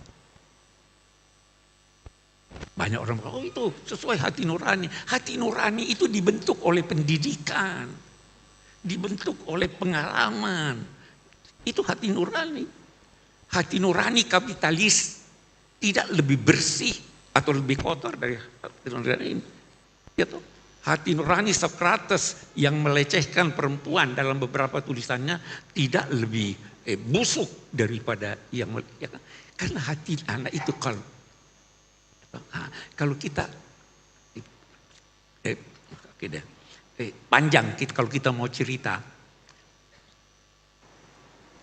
Banyak orang bilang, oh itu sesuai hati nurani. Hati nurani itu dibentuk oleh pendidikan, dibentuk oleh pengalaman. Itu hati nurani. Hati nurani kapitalis tidak lebih bersih atau lebih kotor dari hati nurani ini. Gitu. Hati nurani Socrates yang melecehkan perempuan dalam beberapa tulisannya tidak lebih busuk daripada yang ya kan? Karena hati anak itu kalau kita panjang kalau kita mau cerita,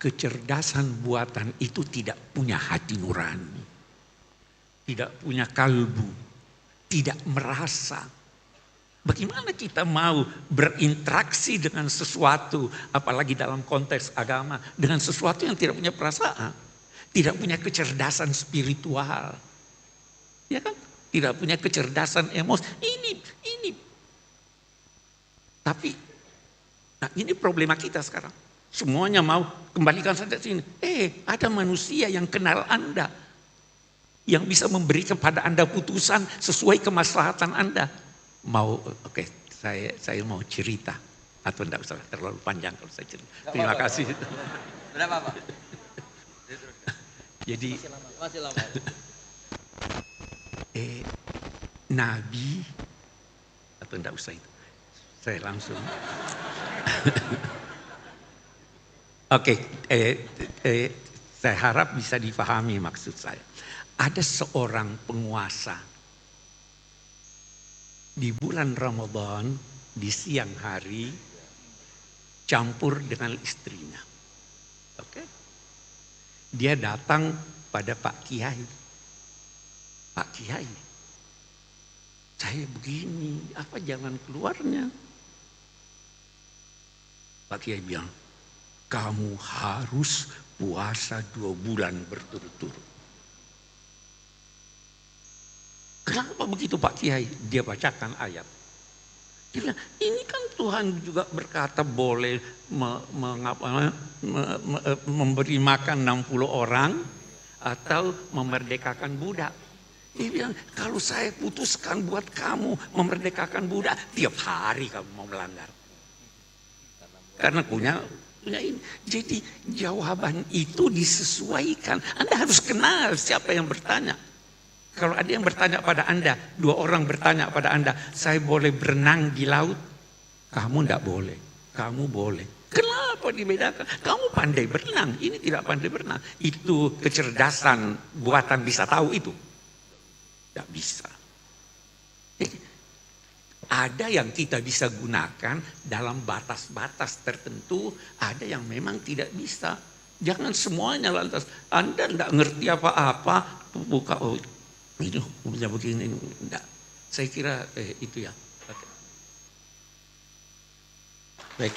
kecerdasan buatan itu tidak punya hati nurani, tidak punya kalbu, tidak merasa. Bagaimana kita mau berinteraksi dengan sesuatu, apalagi dalam konteks agama, dengan sesuatu yang tidak punya perasaan, tidak punya kecerdasan spiritual, ya kan? Tidak punya kecerdasan emosi. Ini. Tapi, nah ini problema kita sekarang. Semuanya mau kembalikan saja sini. Ada manusia yang kenal Anda, yang bisa memberi kepada Anda putusan sesuai kemaslahatan Anda. Saya mau cerita atau tidak usah terlalu panjang kalau saya cerita. Terima kasih. Berapa Pak? Jadi Masih lama. Nabi atau tidak usah itu. Saya langsung. Saya harap bisa dipahami maksud saya. Ada seorang penguasa di bulan Ramadan, di siang hari, campur dengan istrinya. Oke? Dia datang pada Pak Kiai. Pak Kiai, saya begini, apa jalan keluarnya? Pak Kiai bilang, kamu harus puasa 2 bulan berturut-turut. Kenapa begitu Pak Kiai? Dia bacakan ayat. Dia bilang, ini kan Tuhan juga berkata boleh memberi makan 60 orang atau memerdekakan budak. Dia bilang, kalau saya putuskan buat kamu memerdekakan budak, tiap hari kamu mau melanggar. Karena punya ini. Jadi jawaban itu disesuaikan. Anda harus kenal siapa yang bertanya. Kalau ada yang bertanya pada Anda, 2 orang bertanya pada Anda, saya boleh berenang di laut? Kamu tidak boleh, kamu boleh. Kenapa dibedakan? Kamu pandai berenang, ini tidak pandai berenang. Itu kecerdasan buatan bisa tahu itu? Tidak bisa. Jadi, ada yang kita bisa gunakan dalam batas-batas tertentu, ada yang memang tidak bisa. Jangan semuanya lantas, Anda tidak ngerti apa-apa, buka itu hukumnya begini, enggak. Saya kira itu ya. Okay. Baik.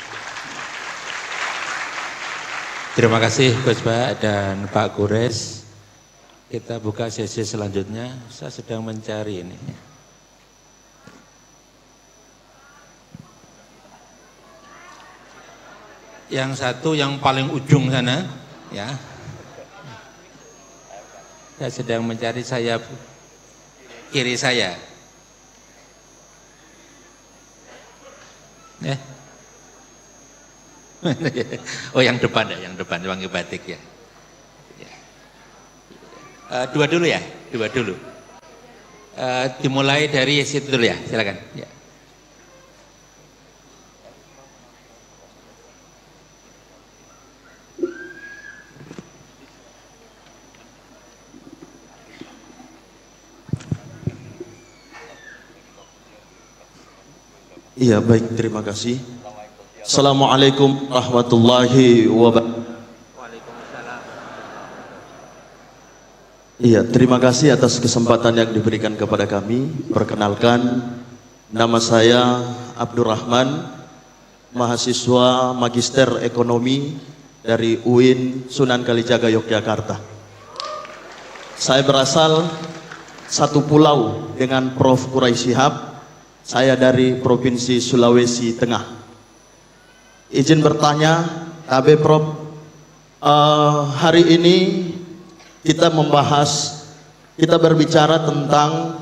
Terima kasih Gus Pak dan Pak Gores. Kita buka sesi selanjutnya. Saya sedang mencari ini. Yang satu yang paling ujung sana, ya. Saya sedang mencari kiri saya. Ya. Oh yang depan ya, yang depan wangi batik ya. Dua dulu ya, dua dulu. Dimulai dari situ dulu ya, silakan. Ya. Iya baik, terima kasih. Assalamualaikum warahmatullahi wabarakatuh. Iya, terima kasih atas kesempatan yang diberikan kepada kami. Perkenalkan, nama saya Abdurrahman, mahasiswa Magister Ekonomi dari UIN Sunan Kalijaga, Yogyakarta. Saya berasal satu pulau dengan Prof. Quraisy Shihab. Saya dari Provinsi Sulawesi Tengah. Izin bertanya, KB Prof, hari ini kita berbicara tentang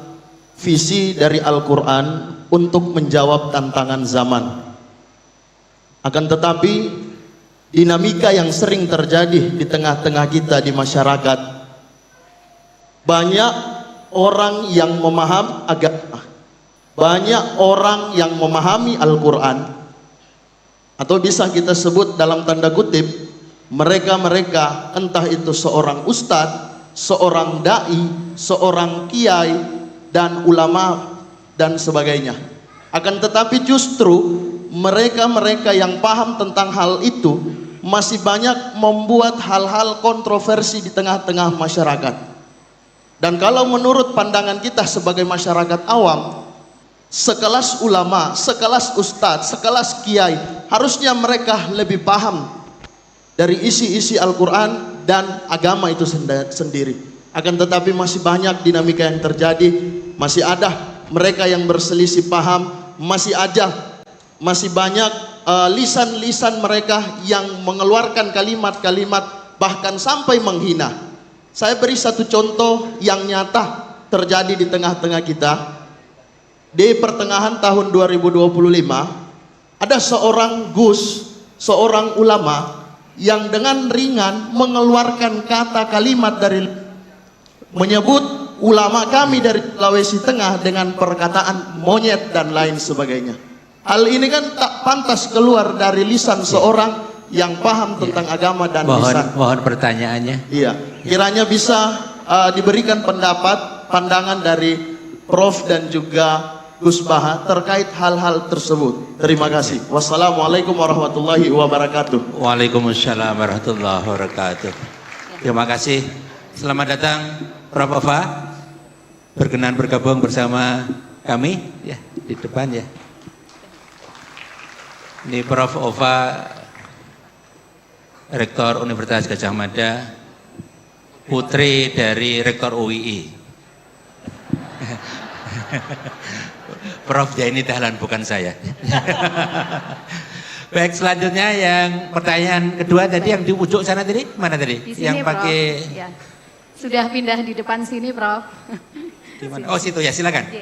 visi dari Al-Quran untuk menjawab tantangan zaman. Akan tetapi dinamika yang sering terjadi di tengah-tengah kita di masyarakat, banyak orang yang memahami agama, banyak orang yang memahami Al-Quran, atau bisa kita sebut dalam tanda kutip, mereka-mereka entah itu seorang ustadz, seorang da'i, seorang kiai, dan ulama, dan sebagainya. Akan tetapi justru mereka-mereka yang paham tentang hal itu masih banyak membuat hal-hal kontroversi di tengah-tengah masyarakat. Dan kalau menurut pandangan kita sebagai masyarakat awam, sekelas ulama, sekelas ustadz, sekelas kiai, harusnya mereka lebih paham dari isi-isi Al-Quran dan agama itu sendiri. Akan tetapi masih banyak dinamika yang terjadi, masih ada mereka yang berselisih paham, masih banyak lisan-lisan mereka yang mengeluarkan kalimat-kalimat bahkan sampai menghina. Saya beri satu contoh yang nyata terjadi di tengah-tengah kita. Di pertengahan tahun 2025 ada seorang seorang ulama yang dengan ringan mengeluarkan kata kalimat dari menyebut ulama kami dari Sulawesi Tengah dengan perkataan monyet dan lain sebagainya. Hal ini kan tak pantas keluar dari lisan seorang yang paham tentang agama dan lisan. Mohon pertanyaannya. Iya, kiranya bisa diberikan pandangan dari Prof dan juga Gus Baha terkait hal-hal tersebut. Terima kasih. Wassalamualaikum warahmatullahi wabarakatuh. Waalaikumsalam warahmatullahi wabarakatuh. Terima kasih. Selamat datang Prof. Ova. Berkenan bergabung bersama kami ya di depan ya. Ini Prof. Ova, Rektor Universitas Gadjah Mada, putri dari Rektor UII. Prof. Jaini Dahlan, bukan saya. Baik, selanjutnya yang pertanyaan kedua tadi yang di ujung sana tadi, mana tadi? Di sini, yang pakai ya. Sudah pindah di depan sini, Prof. Di mana? Oh, situ ya, silakan.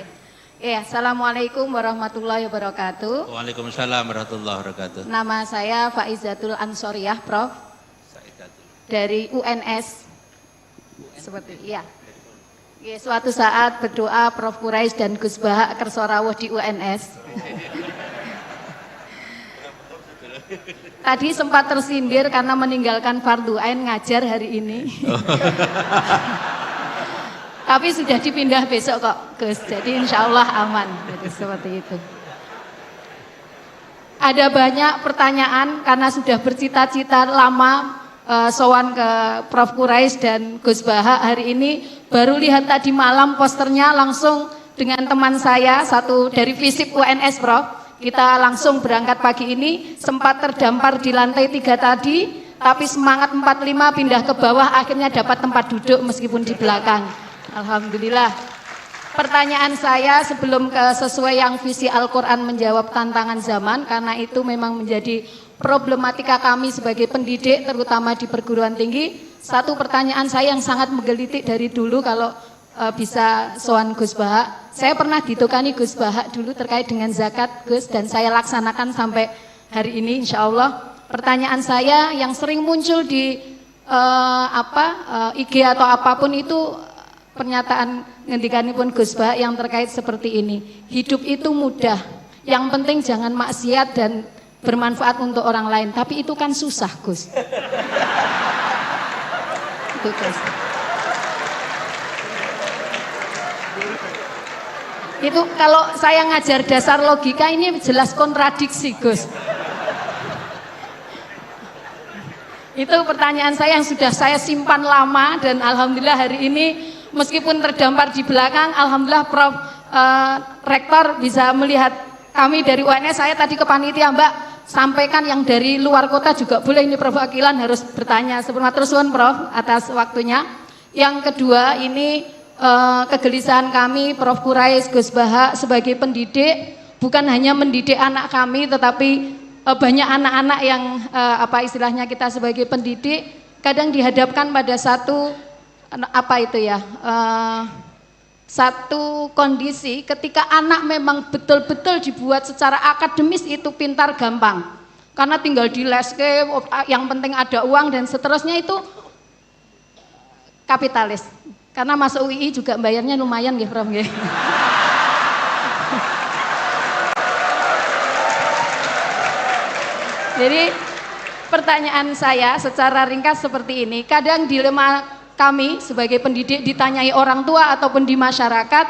Ya, Assalamualaikum warahmatullahi wabarakatuh. Waalaikumsalam warahmatullahi wabarakatuh. Nama saya Faizatul Ansoriah, Prof. Dari UNS. Seperti iya. Ya, suatu saat berdoa Prof. Quraisy dan Gus Baha kersa rawuh di UNS. Tadi sempat tersindir karena meninggalkan fardu ain ngajar hari ini. Tapi sudah dipindah besok kok, Gus. Jadi insya Allah aman. Jadi seperti itu. Ada banyak pertanyaan karena sudah bercita-cita lama sowan ke Prof. Quraisy dan Gus Baha. Hari ini baru lihat tadi malam posternya langsung dengan teman saya satu dari FISIP UNS, Prof. Kita langsung berangkat pagi ini, sempat terdampar di lantai 3 tadi, tapi semangat 45 pindah ke bawah, akhirnya dapat tempat duduk meskipun di belakang. Alhamdulillah. Pertanyaan saya sebelum ke sesuai yang visi Al-Quran menjawab tantangan zaman, karena itu memang menjadi problematika kami sebagai pendidik terutama di perguruan tinggi. Satu pertanyaan saya yang sangat menggelitik dari dulu kalau bisa sowan Gus Baha. Saya pernah ditukani Gus Baha dulu terkait dengan zakat, Gus, dan saya laksanakan sampai hari ini insya Allah. Pertanyaan saya yang sering muncul di IG atau apapun itu pernyataan ngendikanipun Gus Baha yang terkait seperti ini. Hidup itu mudah, yang penting jangan maksiat dan bermanfaat untuk orang lain. Tapi itu kan susah, Gus. Itu, Gus. Itu kalau saya ngajar dasar logika ini jelas kontradiksi, Gus. Itu pertanyaan saya yang sudah saya simpan lama dan alhamdulillah hari ini meskipun terdampar di belakang, alhamdulillah Prof Rektor bisa melihat kami dari UNS. Saya tadi ke panitia, Mbak, sampaikan yang dari luar kota juga boleh, ini Prof Akilan harus bertanya. Sebelum terus Prof atas waktunya. Yang kedua ini kegelisahan kami Prof Quraisy, Gus Baha sebagai pendidik, bukan hanya mendidik anak kami tetapi banyak anak-anak yang apa istilahnya kita sebagai pendidik kadang dihadapkan pada satu satu kondisi ketika anak memang betul-betul dibuat secara akademis itu pintar gampang karena tinggal di leske, yang penting ada uang dan seterusnya, itu kapitalis karena masuk UI juga bayarnya lumayan ya Prof ya. Jadi pertanyaan saya secara ringkas seperti ini, kadang dilema kami sebagai pendidik ditanyai orang tua ataupun di masyarakat,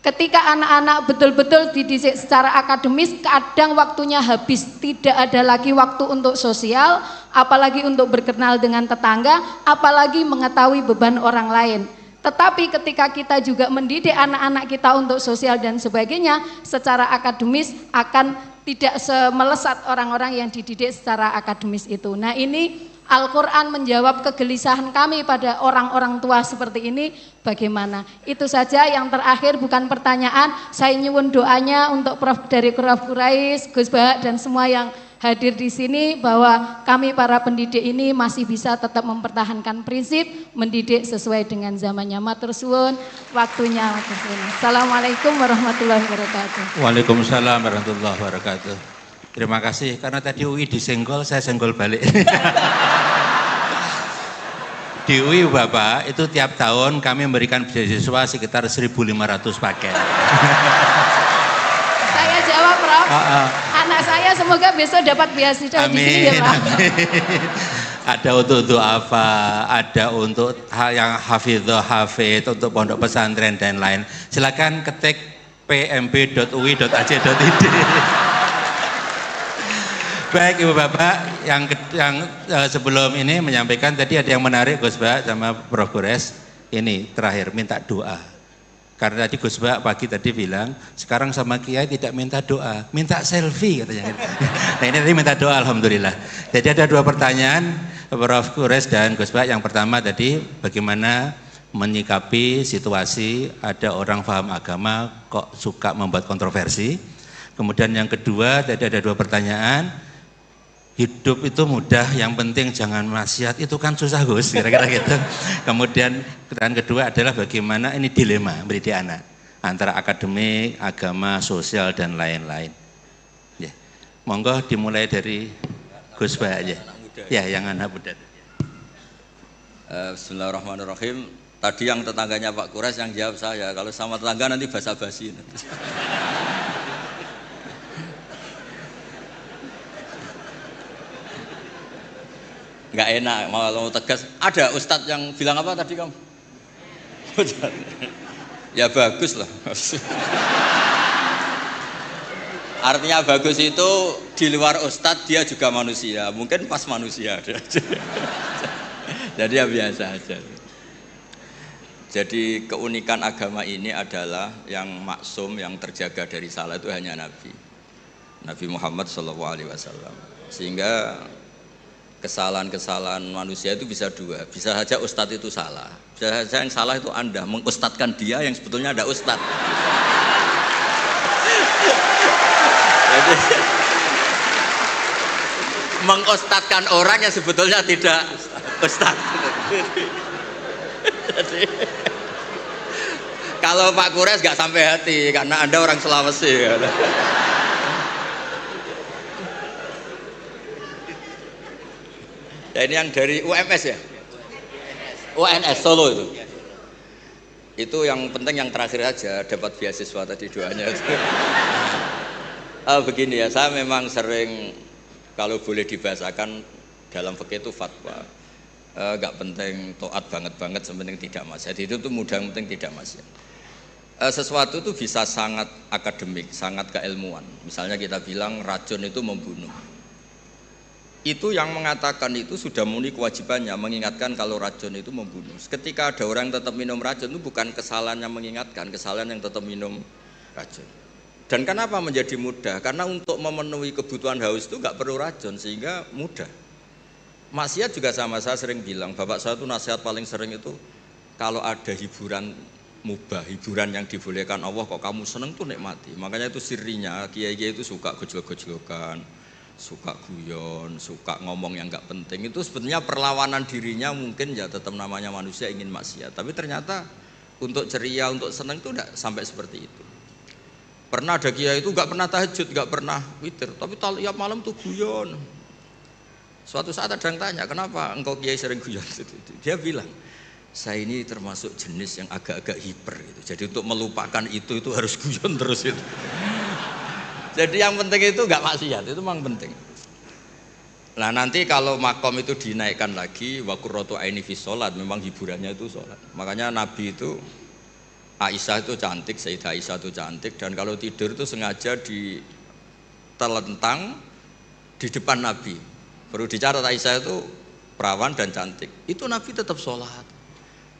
ketika anak-anak betul-betul dididik secara akademis, kadang waktunya habis, tidak ada lagi waktu untuk sosial, apalagi untuk berkenal dengan tetangga, apalagi mengetahui beban orang lain. Tetapi ketika kita juga mendidik anak-anak kita untuk sosial dan sebagainya, secara akademis akan tidak semelesat orang-orang yang dididik secara akademis itu. Nah ini Al-Quran menjawab kegelisahan kami pada orang-orang tua seperti ini bagaimana. Itu saja, yang terakhir bukan pertanyaan, saya nyuwun doanya untuk Prof dari Prof Quraisy, Gus Baha dan semua yang hadir di sini bahwa kami para pendidik ini masih bisa tetap mempertahankan prinsip mendidik sesuai dengan zamannya. Matur suwun, waktunya. Assalamualaikum warahmatullahi wabarakatuh. Waalaikumsalam warahmatullahi wabarakatuh. Terima kasih, karena tadi UI disenggol, saya senggol balik. Di UI Bapak, itu tiap tahun kami memberikan beasiswa sekitar 1.500 paket. Saya jawab Prof, anak saya semoga besok dapat beasiswa di sini ya Pak. Ada untuk apa, ada untuk hal yang hafidhah, hafid, untuk pondok pesantren dan lain. Silakan ketik pmb.ui.ac.id. Baik Ibu Bapak, yang sebelum ini menyampaikan tadi ada yang menarik Gus Baha sama Prof Quraisy, ini terakhir minta doa. Karena tadi Gus Baha pagi tadi bilang, sekarang sama Kiai tidak minta doa, minta selfie katanya. Nah ini tadi minta doa, alhamdulillah. Jadi ada dua pertanyaan Prof Quraisy dan Gus Baha. Yang pertama tadi bagaimana menyikapi situasi ada orang paham agama kok suka membuat kontroversi. Kemudian yang kedua tadi ada dua pertanyaan. Hidup itu mudah, yang penting jangan maksiat, itu kan susah Gus, kira-kira gitu. Kemudian pertanyaan kedua adalah bagaimana ini dilema mendidik anak antara akademik, agama, sosial dan lain-lain. Ya, monggo dimulai dari Gus Baha aja. Ya, yang anak muda. Bismillahirrahmanirrahim. Tadi yang tetangganya Pak Quraisy yang jawab saya, kalau sama tetangga nanti basa-basi. Nggak enak, mau tegas. Ada ustadz yang bilang apa tadi kamu? Ya bagus lah. Artinya bagus itu di luar ustadz dia juga manusia, mungkin pas manusia. Jadi ya biasa aja. Jadi keunikan agama ini adalah yang maksum, yang terjaga dari salah itu hanya Nabi Muhammad SAW. Sehingga kesalahan-kesalahan manusia itu bisa dua, bisa saja ustadz itu salah, bisa saja yang salah itu Anda mengustadkan dia yang sebetulnya ada ustadz. Jadi mengustadkan orang yang sebetulnya tidak ustadz. Jadi kalau Pak Quraisy nggak sampai hati karena Anda orang Sulawesi. Ya, ini yang dari UMS ya? UNS Solo itu. Itu yang penting yang terakhir aja, dapat beasiswa tadi doanya. Begini ya, saya memang sering kalau boleh dibahasakan dalam fikih itu fatwa. Gak penting taat banget, sepenting tidak maksiat. Itu tuh mudah, yang penting tidak maksiat. Sesuatu itu bisa sangat akademik, sangat keilmuan. Misalnya kita bilang racun itu membunuh. itu yang mengatakan itu sudah memenuhi kewajibannya mengingatkan kalau racun itu membunuh. Ketika ada orang yang tetap minum racun itu bukan kesalahan yang mengingatkan, kesalahan yang tetap minum racun. Dan kenapa menjadi mudah? Karena untuk memenuhi kebutuhan haus itu nggak perlu racun sehingga mudah. Maksiat juga sama, saya sering bilang, bapak saya itu nasihat paling sering itu kalau ada hiburan mubah, hiburan yang dibolehkan Allah kok kamu seneng tuh nikmati. Makanya itu sirinya kiai-kiai itu suka gojlok-gojlokan, suka guyon, suka ngomong yang nggak penting. Itu sebenarnya perlawanan dirinya mungkin ya tetap namanya manusia ingin maksiat. Tapi ternyata untuk ceria, untuk seneng itu tidak sampai seperti itu. Pernah ada kiai itu nggak pernah tahajud, nggak pernah witir, tapi tiap malam tuh guyon. Suatu saat ada yang tanya, kenapa engkau kiai sering guyon? Dia bilang, saya ini termasuk jenis yang agak-agak hiper gitu. Jadi untuk melupakan itu harus guyon terus itu. Jadi yang penting itu nggak maksiat, itu memang penting. Nah nanti kalau makom itu dinaikkan lagi, wa qurratu aini fi sholat, memang hiburannya itu sholat. Makanya Nabi itu, Aisyah itu cantik, Sayyidah Aisyah itu cantik, dan kalau tidur itu sengaja ditelentang di depan Nabi. Perlu dicatat Aisyah itu perawan dan cantik. Itu Nabi tetap sholat.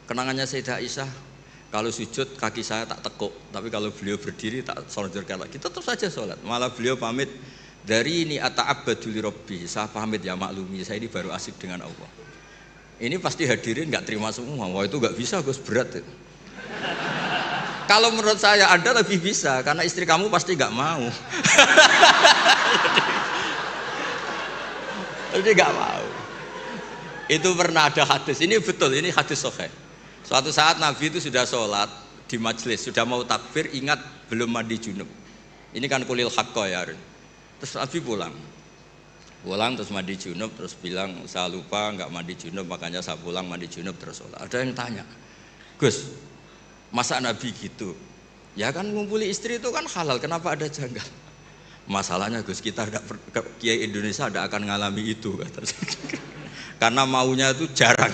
Kenangannya Sayyidah Aisyah, kalau sujud kaki saya tak tekuk, tapi kalau beliau berdiri tak solorkan lagi, tetap saja sholat. Malah beliau pamit, dari ini ata'abbadu li rabbi, saya pamit ya maklumi, saya ini baru asik dengan Allah. Ini pasti hadirin nggak terima semua, wah itu nggak bisa Gus, berat itu. Kalau menurut saya Anda lebih bisa, karena istri kamu pasti nggak mau. Jadi nggak mau. Itu pernah ada hadis, ini betul, ini hadis sahih. Suatu saat Nabi itu sudah sholat di majelis, sudah mau takbir, ingat belum mandi junub. Ini kan kulil haqqo ya. Terus Nabi pulang terus mandi junub, terus bilang saya lupa nggak mandi junub, makanya saya pulang mandi junub terus sholat. Ada yang tanya, Gus, masa Nabi gitu? Ya kan ngumpuli istri itu kan halal, kenapa ada janggal? Masalahnya Gus, kita Kiai Indonesia tidak akan ngalami itu, kata. Karena maunya itu jarang.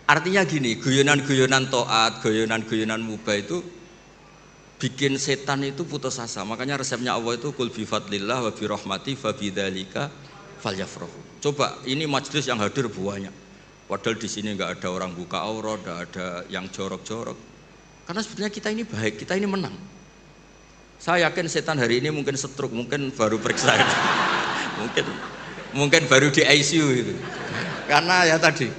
Artinya gini, guyonan-guyonan to'at, guyonan-guyonan mubah itu bikin setan itu putus asa. Makanya resepnya Allah itu kul bi fadlillah wa bi rahmati fa bidzalika falyafrahu. Coba ini majelis yang hadir banyak. Padahal di sini enggak ada orang buka aurat, enggak ada yang jorok-jorok. Karena sebetulnya kita ini baik, kita ini menang. Saya yakin setan hari ini mungkin stroke, mungkin baru periksa. mungkin baru di ICU itu. Karena ya tadi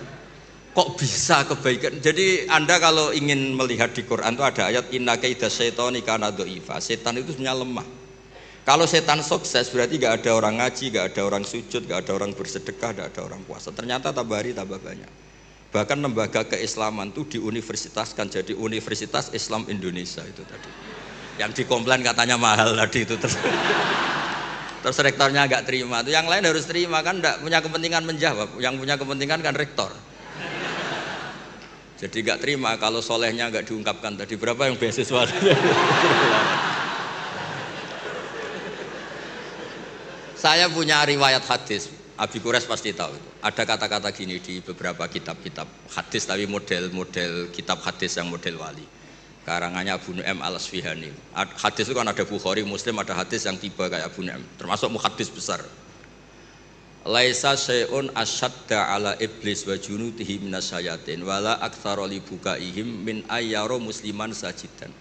kok bisa kebaikan. Jadi Anda kalau ingin melihat di Quran itu ada ayat inna kaida syaitani kana dhaifa. Setan itu sebenarnya lemah. Kalau setan sukses berarti gak ada orang ngaji, gak ada orang sujud, gak ada orang bersedekah, gak ada orang puasa. Ternyata tambah hari tambah banyak. Bahkan lembaga keislaman itu diuniversitaskan jadi Universitas Islam Indonesia itu tadi. Yang dikomplain katanya mahal tadi itu terus rektornya nggak terima. Itu yang lain harus terima, kan nggak punya kepentingan menjawab. Yang punya kepentingan kan rektor. Jadi nggak terima kalau solehnya nggak diungkapkan tadi. Berapa yang beasiswa? Saya punya riwayat hadis, Abi Quraisy pasti tahu. Ada kata-kata gini di beberapa kitab-kitab hadis, tapi model kitab hadis yang model wali. Karangannya Abu Nu'aim al-Asfihani. Hadis itu kan ada Bukhari, Muslim, ada hadis yang tiba kayak Abu Nu'aim, termasuk muhaddis besar. Laisa syai'un asyadda ala iblis wa junudihi minasyayatin wala aktsara li bukaihim min ayyara musliman sajidan.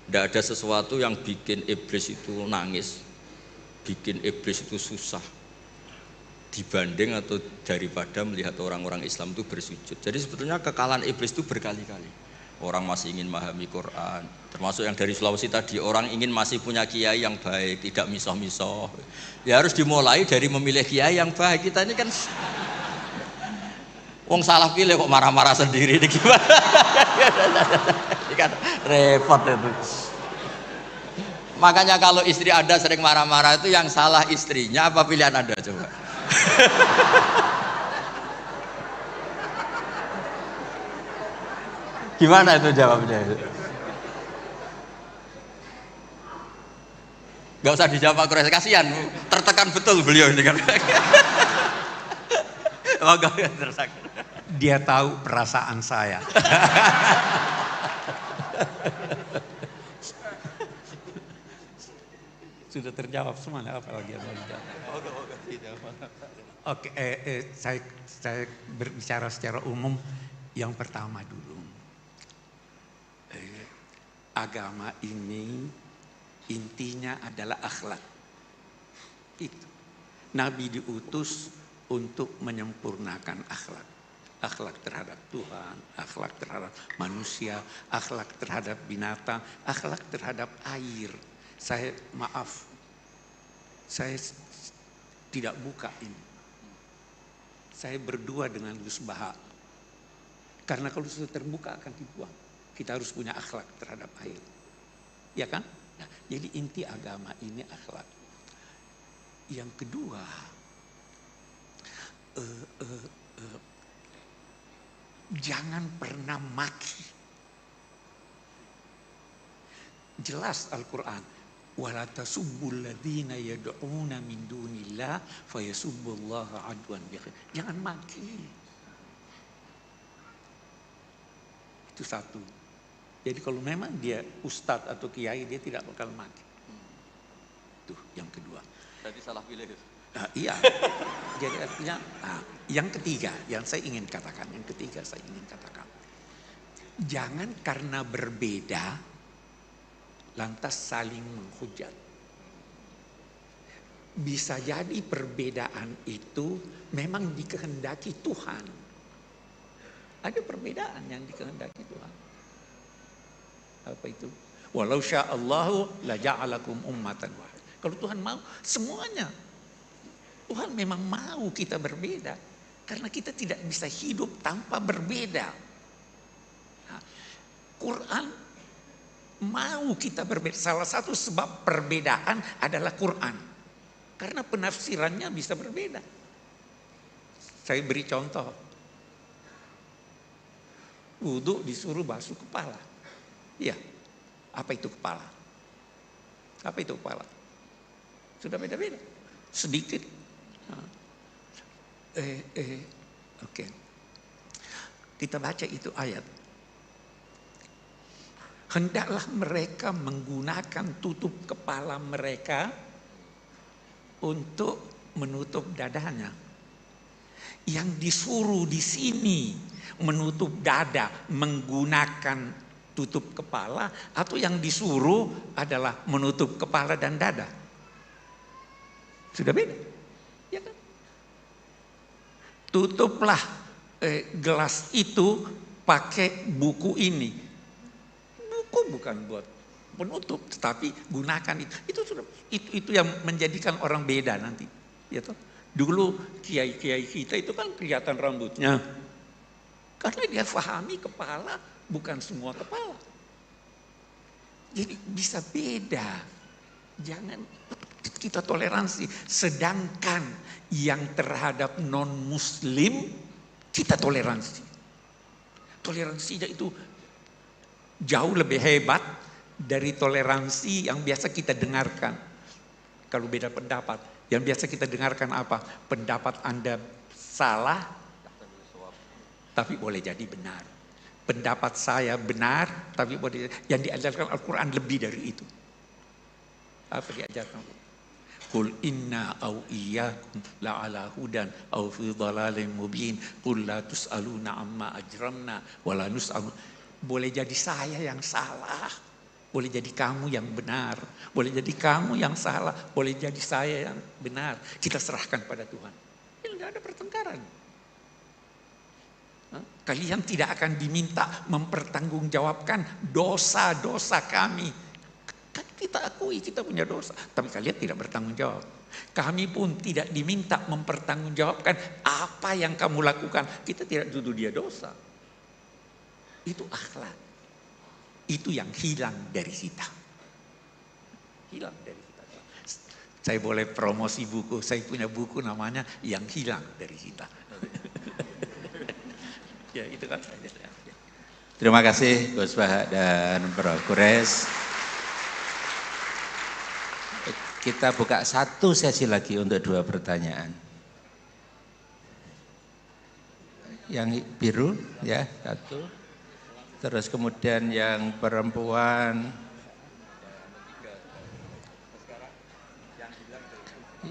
Tidak ada sesuatu yang bikin iblis itu nangis, bikin iblis itu susah dibanding atau daripada melihat orang-orang Islam itu bersujud. Jadi sebetulnya kekalahan iblis itu berkali-kali. Orang masih ingin memahami Quran, termasuk yang dari Sulawesi tadi, orang ingin masih punya kiai yang baik, tidak misoh-misoh. Ya harus dimulai dari memilih kiai yang baik. Kita ini kan wong salah pilih kok marah-marah sendiri, ini gimana? Ini kan repot itu. Makanya kalau istri Anda sering marah-marah itu yang salah istrinya apa pilihan Anda coba? Gimana itu jawabnya? Gak usah dijawab Pak Quraisy, kasihan, tertekan betul beliau ini kan. Dia tahu perasaan saya. Sudah terjawab semuanya, apa lagi yang mau dijawab? Oke, saya berbicara secara umum. Yang pertama dulu, agama ini intinya adalah akhlak. Itu. Nabi diutus untuk menyempurnakan akhlak. Akhlak terhadap Tuhan, akhlak terhadap manusia, akhlak terhadap binatang, akhlak terhadap air. Saya tidak buka ini. Saya berdua dengan Gus Baha. Karena kalau sudah terbuka akan dibuang. Kita harus punya akhlak terhadap air. Ya kan? Nah, jadi inti agama ini akhlak. Yang kedua, jangan pernah maki. Jelas Al-Quran. Wala tasubbul ladzina yad'una min dunillah fayasubbullaha adwan bighairi. Jangan maki. Itu satu. Jadi kalau memang dia ustadz atau kiai, dia tidak bakal maki. Itu yang kedua. Berarti salah pilih. Iya. Jadi artinya yang ketiga yang saya ingin katakan, jangan karena berbeda lantas saling menghujat. Bisa jadi perbedaan itu memang dikehendaki Tuhan. Ada perbedaan yang dikehendaki Tuhan. Apa itu? Walau sya'allahu la ja'alakum ummatan wahid. Kalau Tuhan mau semuanya. Tuhan memang mau kita berbeda. Karena kita tidak bisa hidup tanpa berbeda. Nah, Quran mau kita berbeda. Salah satu sebab perbedaan adalah Quran. Karena penafsirannya bisa berbeda. Saya beri contoh. Wudhu disuruh basuh kepala. Iya. Apa itu kepala? Apa itu kepala? Sudah beda-beda. Sedikit. Oke. Kita baca itu ayat. Hendaklah mereka menggunakan tutup kepala mereka untuk menutup dadanya. Yang disuruh di sini menutup dada menggunakan tutup kepala, atau yang disuruh adalah menutup kepala dan dada? Sudah beda, ya kan? Tutuplah gelas itu pakai buku ini. Buku bukan buat menutup, tetapi gunakan itu. Itu yang menjadikan orang beda nanti. Ya toh? Dulu kiai-kiai kita itu kan kelihatan rambutnya. Karena dia pahami kepala bukan semua kepala. Jadi bisa beda. Jangan kita toleransi. Sedangkan yang terhadap non-muslim kita toleransi. Toleransinya itu jauh lebih hebat dari toleransi yang biasa kita dengarkan. Kalau beda pendapat, yang biasa kita dengarkan apa? Pendapat Anda salah, tapi boleh jadi benar. Pendapat saya benar, tapi boleh jadi. Yang diajarkan Al-Quran lebih dari itu. Apa diajarkan? Qul inna au iyyakum la'ala hudan au fi dhalalin mubin. Qul la tus'aluna amma ajramna wa la nus'alu. Boleh jadi saya yang salah, boleh jadi kamu yang benar, boleh jadi kamu yang salah, boleh jadi saya yang benar. Kita serahkan pada Tuhan. Tidak ada pertengkaran. Kalian tidak akan diminta mempertanggungjawabkan dosa-dosa kami. Kita akui kita punya dosa, tapi kalian tidak bertanggung jawab. Kami pun tidak diminta mempertanggungjawabkan apa yang kamu lakukan. Kita tidak tuduh dia dosa. Itu akhlak. Itu yang hilang dari kita. Hilang dari kita. Saya boleh promosi buku. Saya punya buku namanya Yang Hilang dari Kita. Ya itu kan. Terima kasih Gus Baha dan Prof. Quraisy. Kita buka satu sesi lagi untuk 2 pertanyaan. Yang biru ya, 1. Terus kemudian yang perempuan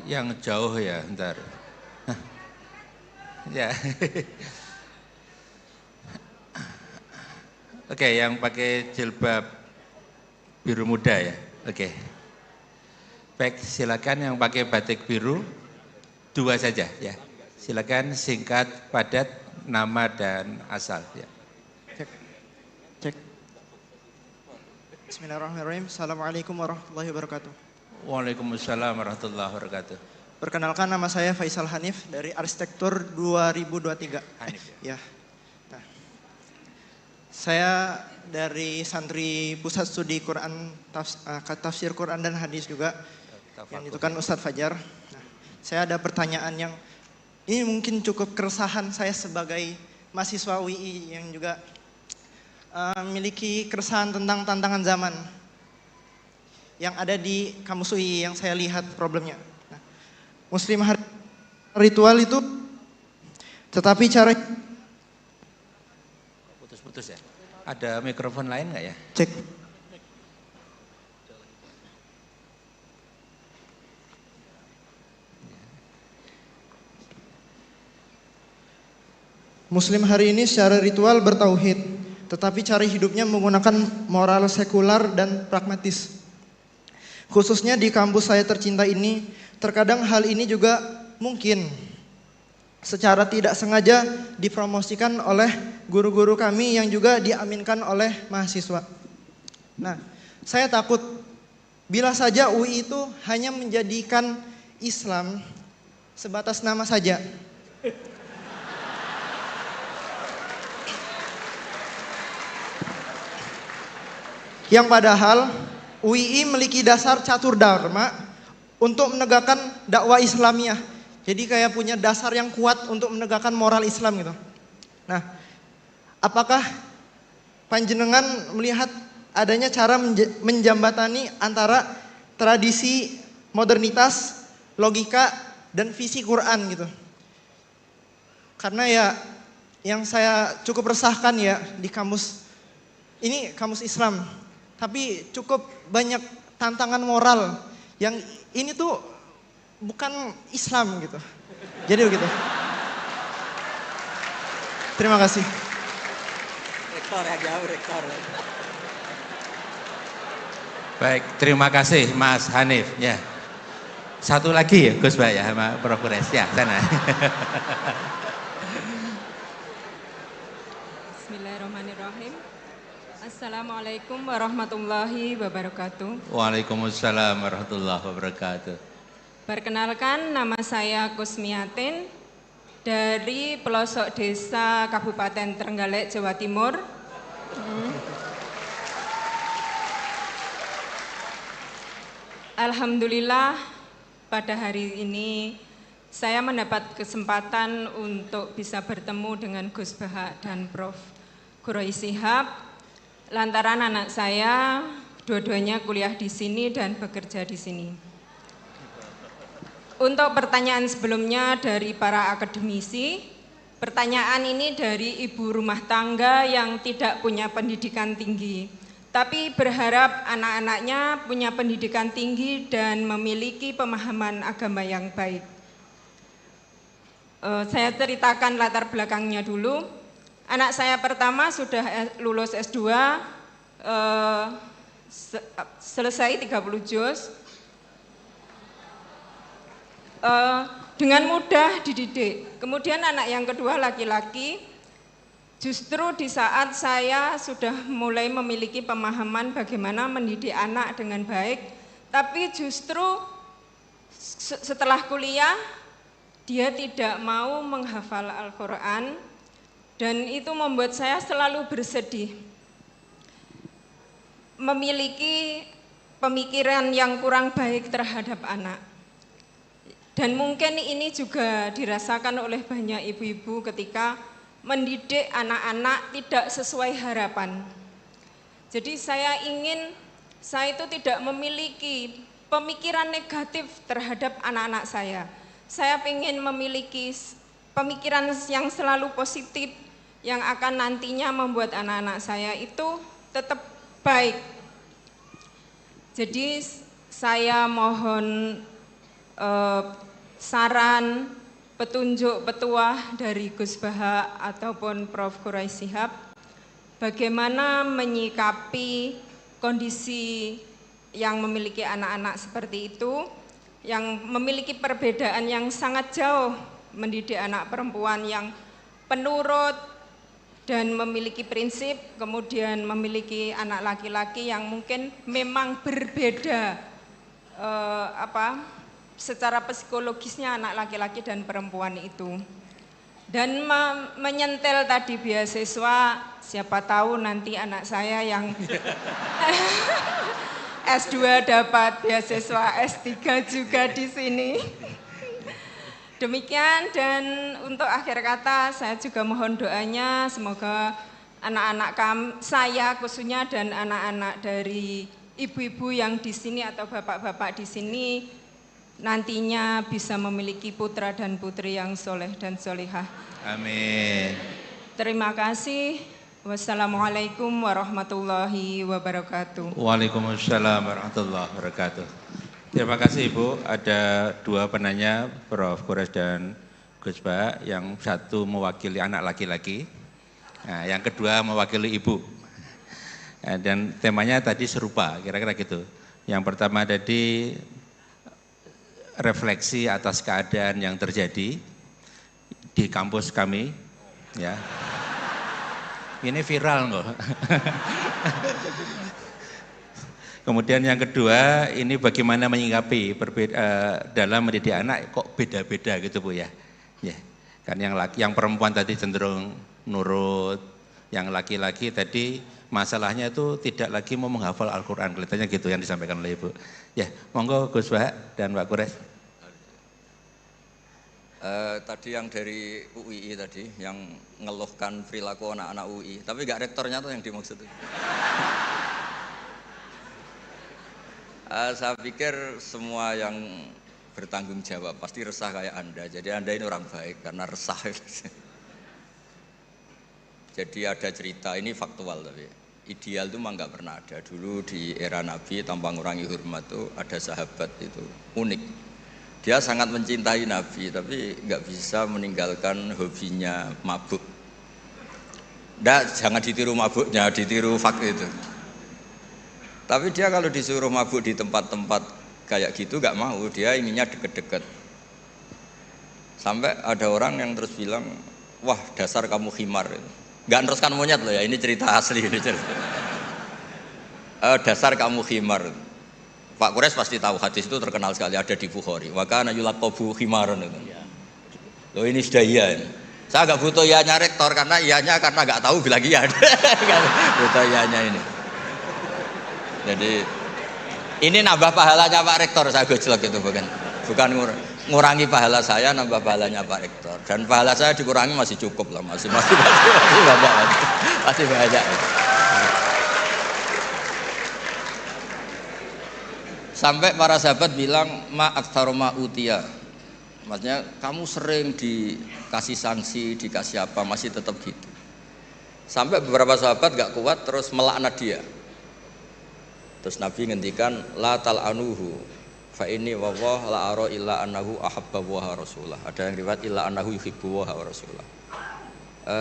Yang jauh ya, bentar. Ya. Oke, yang pakai jilbab biru muda ya. Oke. Baik, silakan yang pakai batik biru 2 saja ya. Silakan singkat, padat, nama dan asal ya. Cek. Bismillahirrahmanirrahim. Assalamualaikum warahmatullahi wabarakatuh. Waalaikumsalam warahmatullahi wabarakatuh. Perkenalkan, nama saya Faisal Hanif dari Arsitektur 2023. Hanif ya. Nah, saya dari santri Pusat Studi Quran, Tafsir Quran dan Hadis juga, yang itu kan Ustadz Fajar. Nah, saya ada pertanyaan yang ini mungkin cukup keresahan saya sebagai mahasiswa UI yang juga memiliki keresahan tentang tantangan zaman yang ada di kampus UI yang saya lihat problemnya. Nah, Muslim ritual itu, tetapi cara Putus-putus ya. Ada mikrofon lain nggak ya? cek. Muslim hari ini secara ritual bertauhid, tetapi cara hidupnya menggunakan moral sekular dan pragmatis. Khususnya di kampus saya tercinta ini, terkadang hal ini juga mungkin secara tidak sengaja dipromosikan oleh guru-guru kami yang juga diaminkan oleh mahasiswa. Nah, saya takut bila saja UI itu hanya menjadikan Islam sebatas nama saja. Yang padahal UII memiliki dasar catur dharma untuk menegakkan dakwah Islamiyah. Jadi kayak punya dasar yang kuat untuk menegakkan moral Islam gitu. Nah, apakah panjenengan melihat adanya cara menjembatani antara tradisi modernitas, logika, dan visi Quran gitu? Karena ya yang saya cukup resahkan ya di kampus ini, kampus Islam, tapi cukup banyak tantangan moral yang ini tuh bukan Islam gitu. Jadi begitu. Terima kasih. Rektor ya, jauh rektor. Baik, terima kasih Mas Hanif ya. Satu lagi ya Gus Bah ya sama Prof. Kures ya, sana. Bismillahirrahmanirrahim. Assalamualaikum warahmatullahi wabarakatuh. Waalaikumsalam warahmatullahi wabarakatuh. Perkenalkan, nama saya Kusmiatin dari pelosok desa Kabupaten Trenggalek, Jawa Timur. Alhamdulillah pada hari ini saya mendapat kesempatan untuk bisa bertemu dengan Gus Bah dan Prof. Quraish Shihab. Lantaran anak saya dua-duanya kuliah di sini dan bekerja di sini. Untuk pertanyaan sebelumnya dari para akademisi, pertanyaan ini dari ibu rumah tangga yang tidak punya pendidikan tinggi, tapi berharap anak-anaknya punya pendidikan tinggi dan memiliki pemahaman agama yang baik. Saya ceritakan latar belakangnya dulu. Anak saya pertama sudah lulus S2, selesai 30 juz, dengan mudah dididik. Kemudian anak yang kedua laki-laki, justru di saat saya sudah mulai memiliki pemahaman bagaimana mendidik anak dengan baik, tapi justru setelah kuliah, dia tidak mau menghafal Al-Quran, dan itu membuat saya selalu bersedih. Memiliki pemikiran yang kurang baik terhadap anak. Dan mungkin ini juga dirasakan oleh banyak ibu-ibu ketika mendidik anak-anak tidak sesuai harapan. Jadi saya itu tidak memiliki pemikiran negatif terhadap anak-anak saya. Saya ingin memiliki pemikiran yang selalu positif, yang akan nantinya membuat anak-anak saya itu tetap baik. Jadi saya mohon saran, petunjuk, petuah dari Gus Baha ataupun Prof. Quraisy Shihab, bagaimana menyikapi kondisi yang memiliki anak-anak seperti itu, yang memiliki perbedaan yang sangat jauh, mendidik anak perempuan yang penurut dan memiliki prinsip, kemudian memiliki anak laki-laki yang mungkin memang berbeda secara psikologisnya anak laki-laki dan perempuan itu. Dan menyentel tadi beasiswa, siapa tahu nanti anak saya yang S2 dapat beasiswa S3 juga di sini. Demikian, dan untuk akhir kata saya juga mohon doanya semoga anak-anak saya khususnya dan anak-anak dari ibu-ibu yang di sini atau bapak-bapak di sini nantinya bisa memiliki putra dan putri yang soleh dan solihah. Amin. Terima kasih. Wassalamualaikum warahmatullahi wabarakatuh. Waalaikumsalam warahmatullahi wabarakatuh. Terima kasih Ibu. Ada dua penanya, Prof. Quraisy dan Gus Baha. Yang satu mewakili anak laki-laki, nah, yang kedua mewakili ibu. Nah, dan temanya tadi serupa, kira-kira gitu. Yang pertama tadi refleksi atas keadaan yang terjadi di kampus kami, ya. Ini viral loh. Kemudian yang kedua, ini bagaimana menyikapi dalam mendidik anak kok beda-beda gitu Bu ya. Ya. Kan yang perempuan tadi cenderung nurut, yang laki-laki tadi masalahnya itu tidak lagi mau menghafal Al-Qur'an, kelihatannya gitu yang disampaikan oleh Ibu. Ya, monggo Gus Baha dan Pak Quraisy. Tadi yang dari UII tadi, yang ngeluhkan perilaku anak-anak UI, tapi nggak rektornya tuh yang dimaksud. Saya pikir semua yang bertanggung jawab pasti resah kayak Anda. Jadi Anda ini orang baik karena resah. Jadi ada cerita, ini faktual tapi ideal itu memang nggak pernah ada. Dulu di era Nabi tanpa ngurangi hormat tuh ada sahabat itu unik. Dia sangat mencintai Nabi, tapi nggak bisa meninggalkan hobinya mabuk. Jangan ditiru mabuknya, ditiru fakt itu. Tapi dia kalau disuruh mabuk di tempat-tempat kayak gitu nggak mau, dia inginnya deket-deket. Sampai ada orang yang terus bilang, wah dasar kamu khimar. Nggak neruskan monyet loh ya, ini cerita asli. Ini cerita. Dasar kamu khimar. Pak Quraisy pasti tahu hadis itu terkenal sekali, ada di Bukhari. Wa kana yulaqabu khimaron itu. Loh ini sudah iya. Saya nggak butuh iyanya rektor karena nggak tahu bilang iya. Butuh iyanya ini. Jadi ini nambah pahalanya Pak Rektor, saya gojlok itu bukan ngurangi pahala saya, nambah pahalanya Pak Rektor. Dan pahala saya dikurangi masih cukup lah, masih banyak. Sampai para sahabat bilang ma aktsaru ma utiya. Maksudnya kamu sering dikasih sanksi, dikasih apa, masih tetap gitu. Sampai beberapa sahabat gak kuat terus melaknat dia. Terus Nabi ngendikan la tal'anuhu fa inni wallah la ara illa annahu ahabba wa rasulah. Ada yang riwayat illa annahu yuhibbu wa rasulah.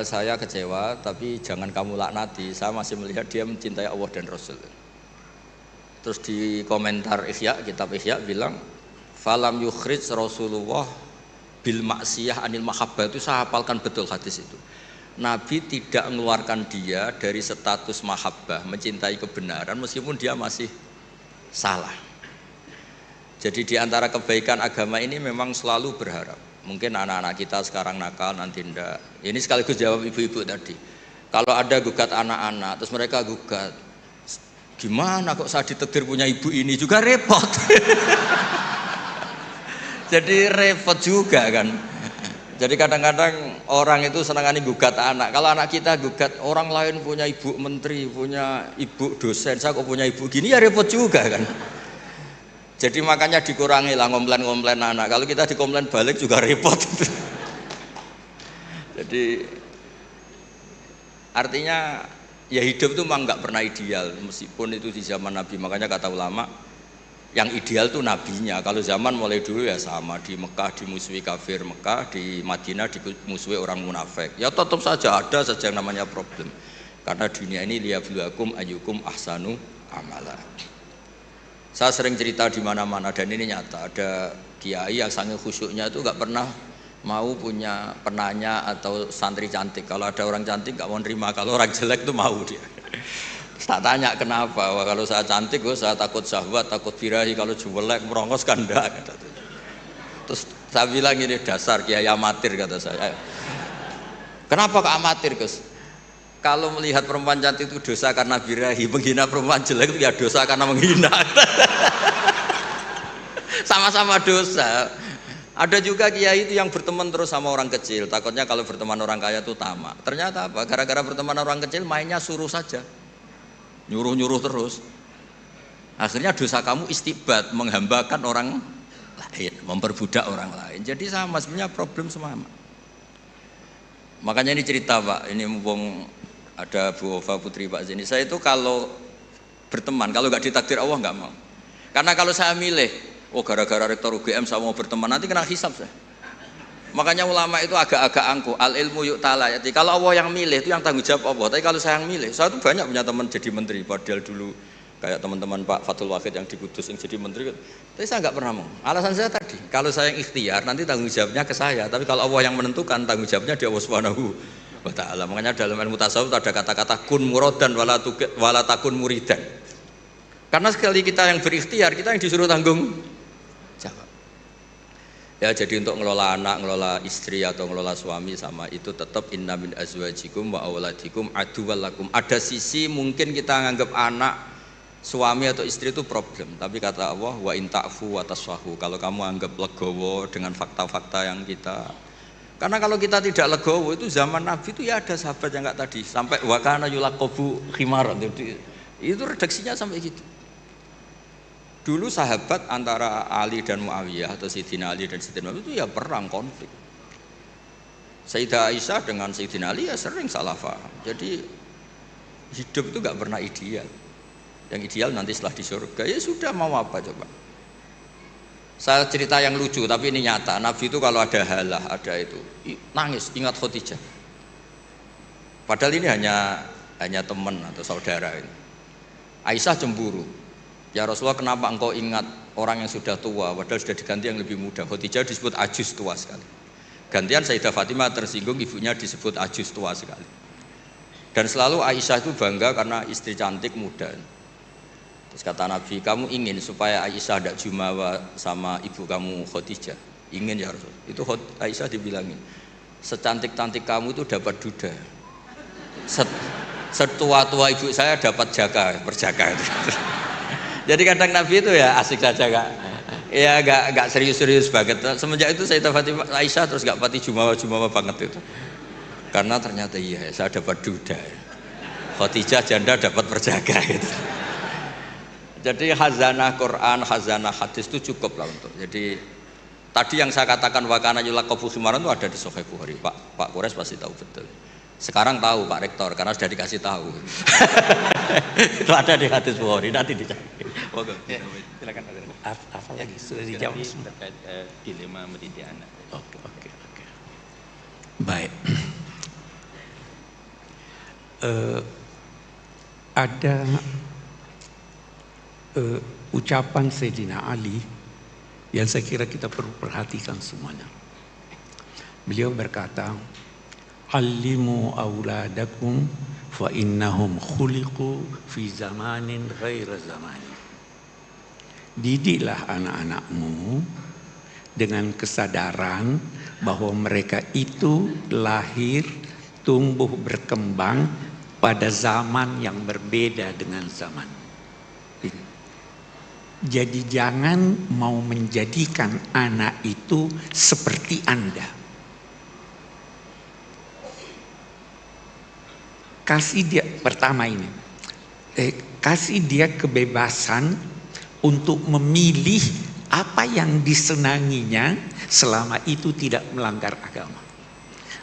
Saya kecewa tapi jangan kamu laknati, saya masih melihat dia mencintai Allah dan Rasul. Terus di komentar Ihya, kitab Ihya bilang falam yukhrij Rasulullah bil maksiyah anil mahabbah, itu saya hafalkan betul hadis itu. Nabi tidak mengeluarkan dia dari status mahabbah, mencintai kebenaran meskipun dia masih salah. Jadi di antara kebaikan agama ini memang selalu berharap. Mungkin anak-anak kita sekarang nakal, nanti enggak. Ini sekaligus jawab ibu-ibu tadi. Kalau ada gugat anak-anak, terus mereka gugat, gimana kok saya ditakdir punya ibu ini, juga repot. Jadi repot juga kan. Jadi kadang-kadang orang itu senangani gugat anak. Kalau anak kita gugat orang lain punya ibu menteri, punya ibu dosen, saya kok punya ibu gini, ya repot juga kan. Jadi makanya dikurangi lah ngomplain-ngomplain anak. Kalau kita dikomplain balik juga repot. Jadi artinya ya hidup itu memang nggak pernah ideal, meskipun itu di zaman Nabi. Makanya kata ulama, Yang ideal tuh nabinya. Kalau zaman mulai dulu ya sama, di Mekah dimusuhi kafir Mekah, di Madinah dimusuhi orang munafik. Ya tetap saja ada saja yang namanya problem. Karena dunia ini liyabluwakum ayyukum ahsanu amala. Saya sering cerita di mana-mana dan ini nyata. Ada kiai yang sangat khusyuknya itu nggak pernah mau punya penanya atau santri cantik. Kalau ada orang cantik nggak mau nerima, kalau orang jelek tuh mau dia. Tak tanya kenapa, wah kalau saya cantik saya takut syahwat, takut birahi, kalau jelek merongos kan enggak. Terus saya bilang ini dasar kiai amatir kata saya. Kenapa kok amatir Gus? Kalau melihat perempuan cantik itu dosa karena birahi, menghina perempuan jelek itu ya dosa karena menghina. Sama-sama dosa. Ada juga kiai itu yang berteman terus sama orang kecil, takutnya kalau berteman orang kaya itu tamak. Ternyata apa? Gara-gara berteman orang kecil mainnya suruh saja. Nyuruh-nyuruh terus. Akhirnya dosa kamu istibat, menghambakan orang lain, memperbudak orang lain. Jadi sama sebenarnya problem semua. Makanya ini cerita Pak, ini mumpung ada Bu Ova Putri Pak Zeni. Saya itu kalau berteman, kalau nggak ditakdir Allah nggak mau. Karena kalau saya milih, oh gara-gara rektor UGM saya mau berteman, nanti kena hisab saya. Makanya ulama itu agak-agak angkuh, al ilmu yuk talayati. Kalau Allah yang milih itu yang tanggung jawab Allah. Tapi kalau saya yang milih, saya tuh banyak punya teman jadi menteri. Padahal dulu kayak teman-teman Pak Fatul Wahid yang di Kudus yang jadi menteri. Tapi saya nggak pernah mau. Alasan saya tadi, kalau saya yang ikhtiar nanti tanggung jawabnya ke saya. Tapi kalau Allah yang menentukan, tanggung jawabnya di Allah Subhanahu wa Ta'ala. Makanya dalam ilmu tasawuf ada kata-kata kun muradan wala takun muridan. Karena sekali kita yang berikhtiar, kita yang disuruh tanggung jawab. Ya jadi untuk ngelola anak, ngelola istri atau ngelola suami sama itu tetap inna min azwajikum wa auladikum aduwwal lakum. Ada sisi mungkin kita nganggap anak, suami atau istri itu problem, tapi kata Allah wa in ta'fu wa tasfahu. Kalau kamu anggap legowo dengan fakta-fakta yang kita, karena kalau kita tidak legowo itu zaman Nabi itu ya ada sahabat yang enggak tadi sampai wa kana yulaqabu khimaran itu redaksinya sampai gitu. Dulu sahabat antara Ali dan Muawiyah atau Sayyidina Ali dan Sayyidina Muawiyah itu ya perang konflik. Sayyidah Aisyah dengan Sayyidina Ali ya sering salah paham. Jadi hidup itu nggak pernah ideal. Yang ideal nanti setelah di surga ya sudah mau apa coba. Saya cerita yang lucu tapi ini nyata. Nabi itu kalau ada halah ada itu nangis ingat Khadijah. Padahal ini hanya teman atau saudara ini. Aisyah cemburu. Ya Rasulullah kenapa engkau ingat orang yang sudah tua padahal sudah diganti yang lebih muda. Khadijah disebut ajus tua sekali. Gantian Sayyidah Fatimah tersinggung ibunya disebut ajus tua sekali. Dan selalu Aisyah itu bangga karena istri cantik muda. Terus kata Nabi, kamu ingin supaya Aisyah tidak jumawa sama ibu kamu Khadijah? Ingin ya Rasul. Itu Aisyah dibilangin, secantik-cantik kamu itu dapat duda. Setua-tua ibu saya dapat perjaka. Jadi kadang Nabi itu ya asik saja Kak. Ya gak serius-serius banget. Semenjak itu Sayyidah Fatimah Aisyah terus gak pati jumawa banget itu. Karena ternyata iya saya dapat duda. Khadijah janda dapat perjaka gitu. Jadi khazanah Quran, khazanah hadis itu cukup lah untuk. Jadi tadi yang saya katakan wakana yulaqabu khimaran itu ada di Sahih Bukhari. Pak Quraisy pasti tahu betul. Sekarang tahu Pak Rektor karena sudah dikasih tahu. Itu ada di hadis Bukhari nanti dicari. Oke. Ya, silakan. Apa lagi sudah dijawab terkait dilema mendidik anak. Oke. Baik. Ada ucapan Sayyidina Ali yang saya kira kita perlu perhatikan semuanya. Beliau berkata, "Allimu auladakum fa innahum khuliqu fi zamanin ghaira zamani." Didiklah anak-anakmu dengan kesadaran bahwa mereka itu lahir, tumbuh, berkembang pada zaman yang berbeda dengan zaman. Jadi jangan mau menjadikan anak itu seperti Anda. Kasih dia pertama ini, kasih dia kebebasan untuk memilih apa yang disenanginya selama itu tidak melanggar agama.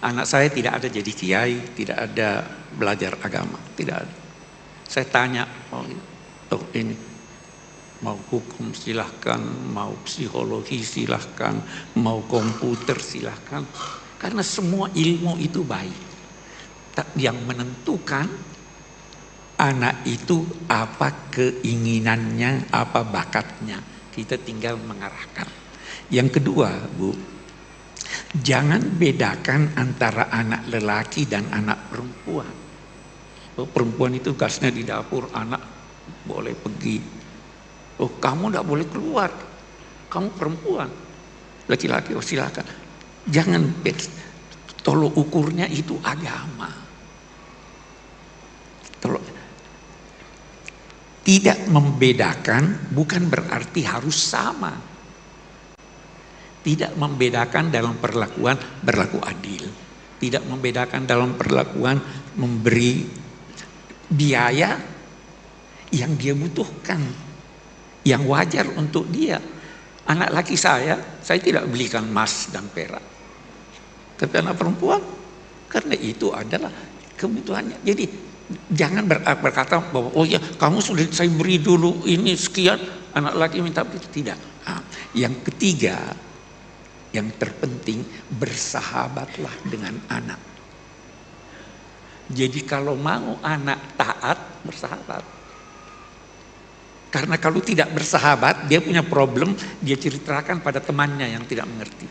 Anak saya tidak ada jadi kiai, tidak ada belajar agama, tidak ada. Saya tanya, oh ini Mau hukum silahkan, mau psikologi silahkan, mau komputer silahkan. Karena semua ilmu itu baik. Yang menentukan anak itu apa keinginannya, apa bakatnya. Kita tinggal mengarahkan. Yang kedua, Bu, jangan bedakan antara anak lelaki dan anak perempuan. Perempuan itu gasnya di dapur, anak boleh pergi. Oh, kamu tidak boleh keluar, kamu perempuan. Laki-laki, oh silakan. Jangan, tolong ukurnya itu agama. Tolong. Tidak membedakan bukan berarti harus sama. Tidak membedakan dalam perlakuan berlaku adil. Tidak membedakan dalam perlakuan memberi biaya yang dia butuhkan, yang wajar untuk dia. Anak laki saya tidak belikan emas dan perak. Tapi anak perempuan, karena itu adalah kebutuhannya. Jadi jangan berkata bahwa oh ya kamu sudah saya beri dulu ini sekian, anak laki minta begitu. Tidak. Yang ketiga, yang terpenting, bersahabatlah dengan anak. Jadi kalau mau anak taat, bersahabat. Karena kalau tidak bersahabat, dia punya problem, dia ceritakan pada temannya yang tidak mengerti.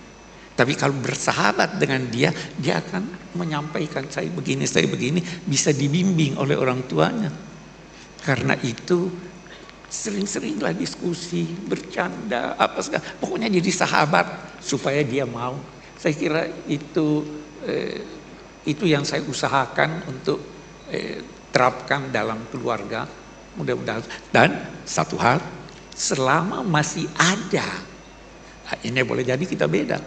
Tapi kalau bersahabat dengan dia akan menyampaikan saya begini, bisa dibimbing oleh orang tuanya. Karena itu sering-seringlah diskusi, bercanda, apa segala. Pokoknya jadi sahabat supaya dia mau. Saya kira itu yang saya usahakan untuk terapkan dalam keluarga. Mudah-mudahan. Dan satu hal, selama masih ada, ini boleh jadi kita beda.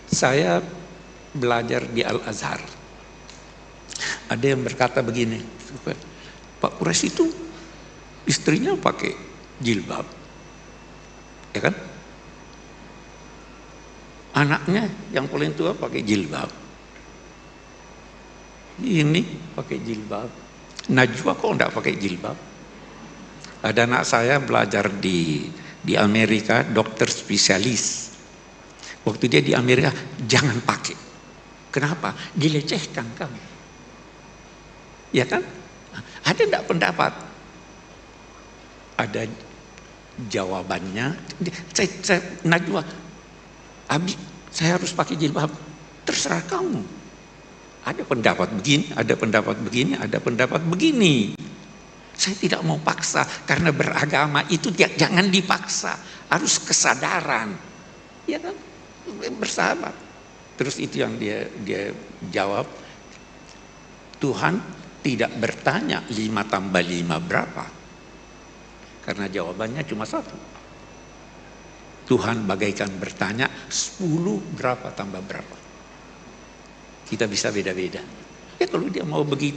Saya belajar di Al-Azhar. Ada yang berkata begini, Pak Quraisy itu istrinya pakai jilbab, ya kan? Anaknya yang paling tua pakai jilbab. Ini pakai jilbab. Najwa kok enggak pakai jilbab? Ada anak saya belajar di Amerika, dokter spesialis. Waktu dia di Amerika, jangan pakai. Kenapa? Dilecehkan kamu. Ya kan? Ada enggak pendapat? Ada jawabannya. Najwa, Abi, saya harus pakai jilbab. Terserah kamu. Ada pendapat begini, ada pendapat begini, ada pendapat begini. Saya tidak mau paksa, karena beragama itu jangan dipaksa, harus kesadaran, ya kan, bersahabat. Terus itu yang dia jawab, Tuhan tidak bertanya 5 tambah 5 berapa, karena jawabannya cuma 1. Tuhan bagaikan bertanya 10 berapa tambah berapa. Kita bisa beda-beda. Ya kalau dia mau begitu.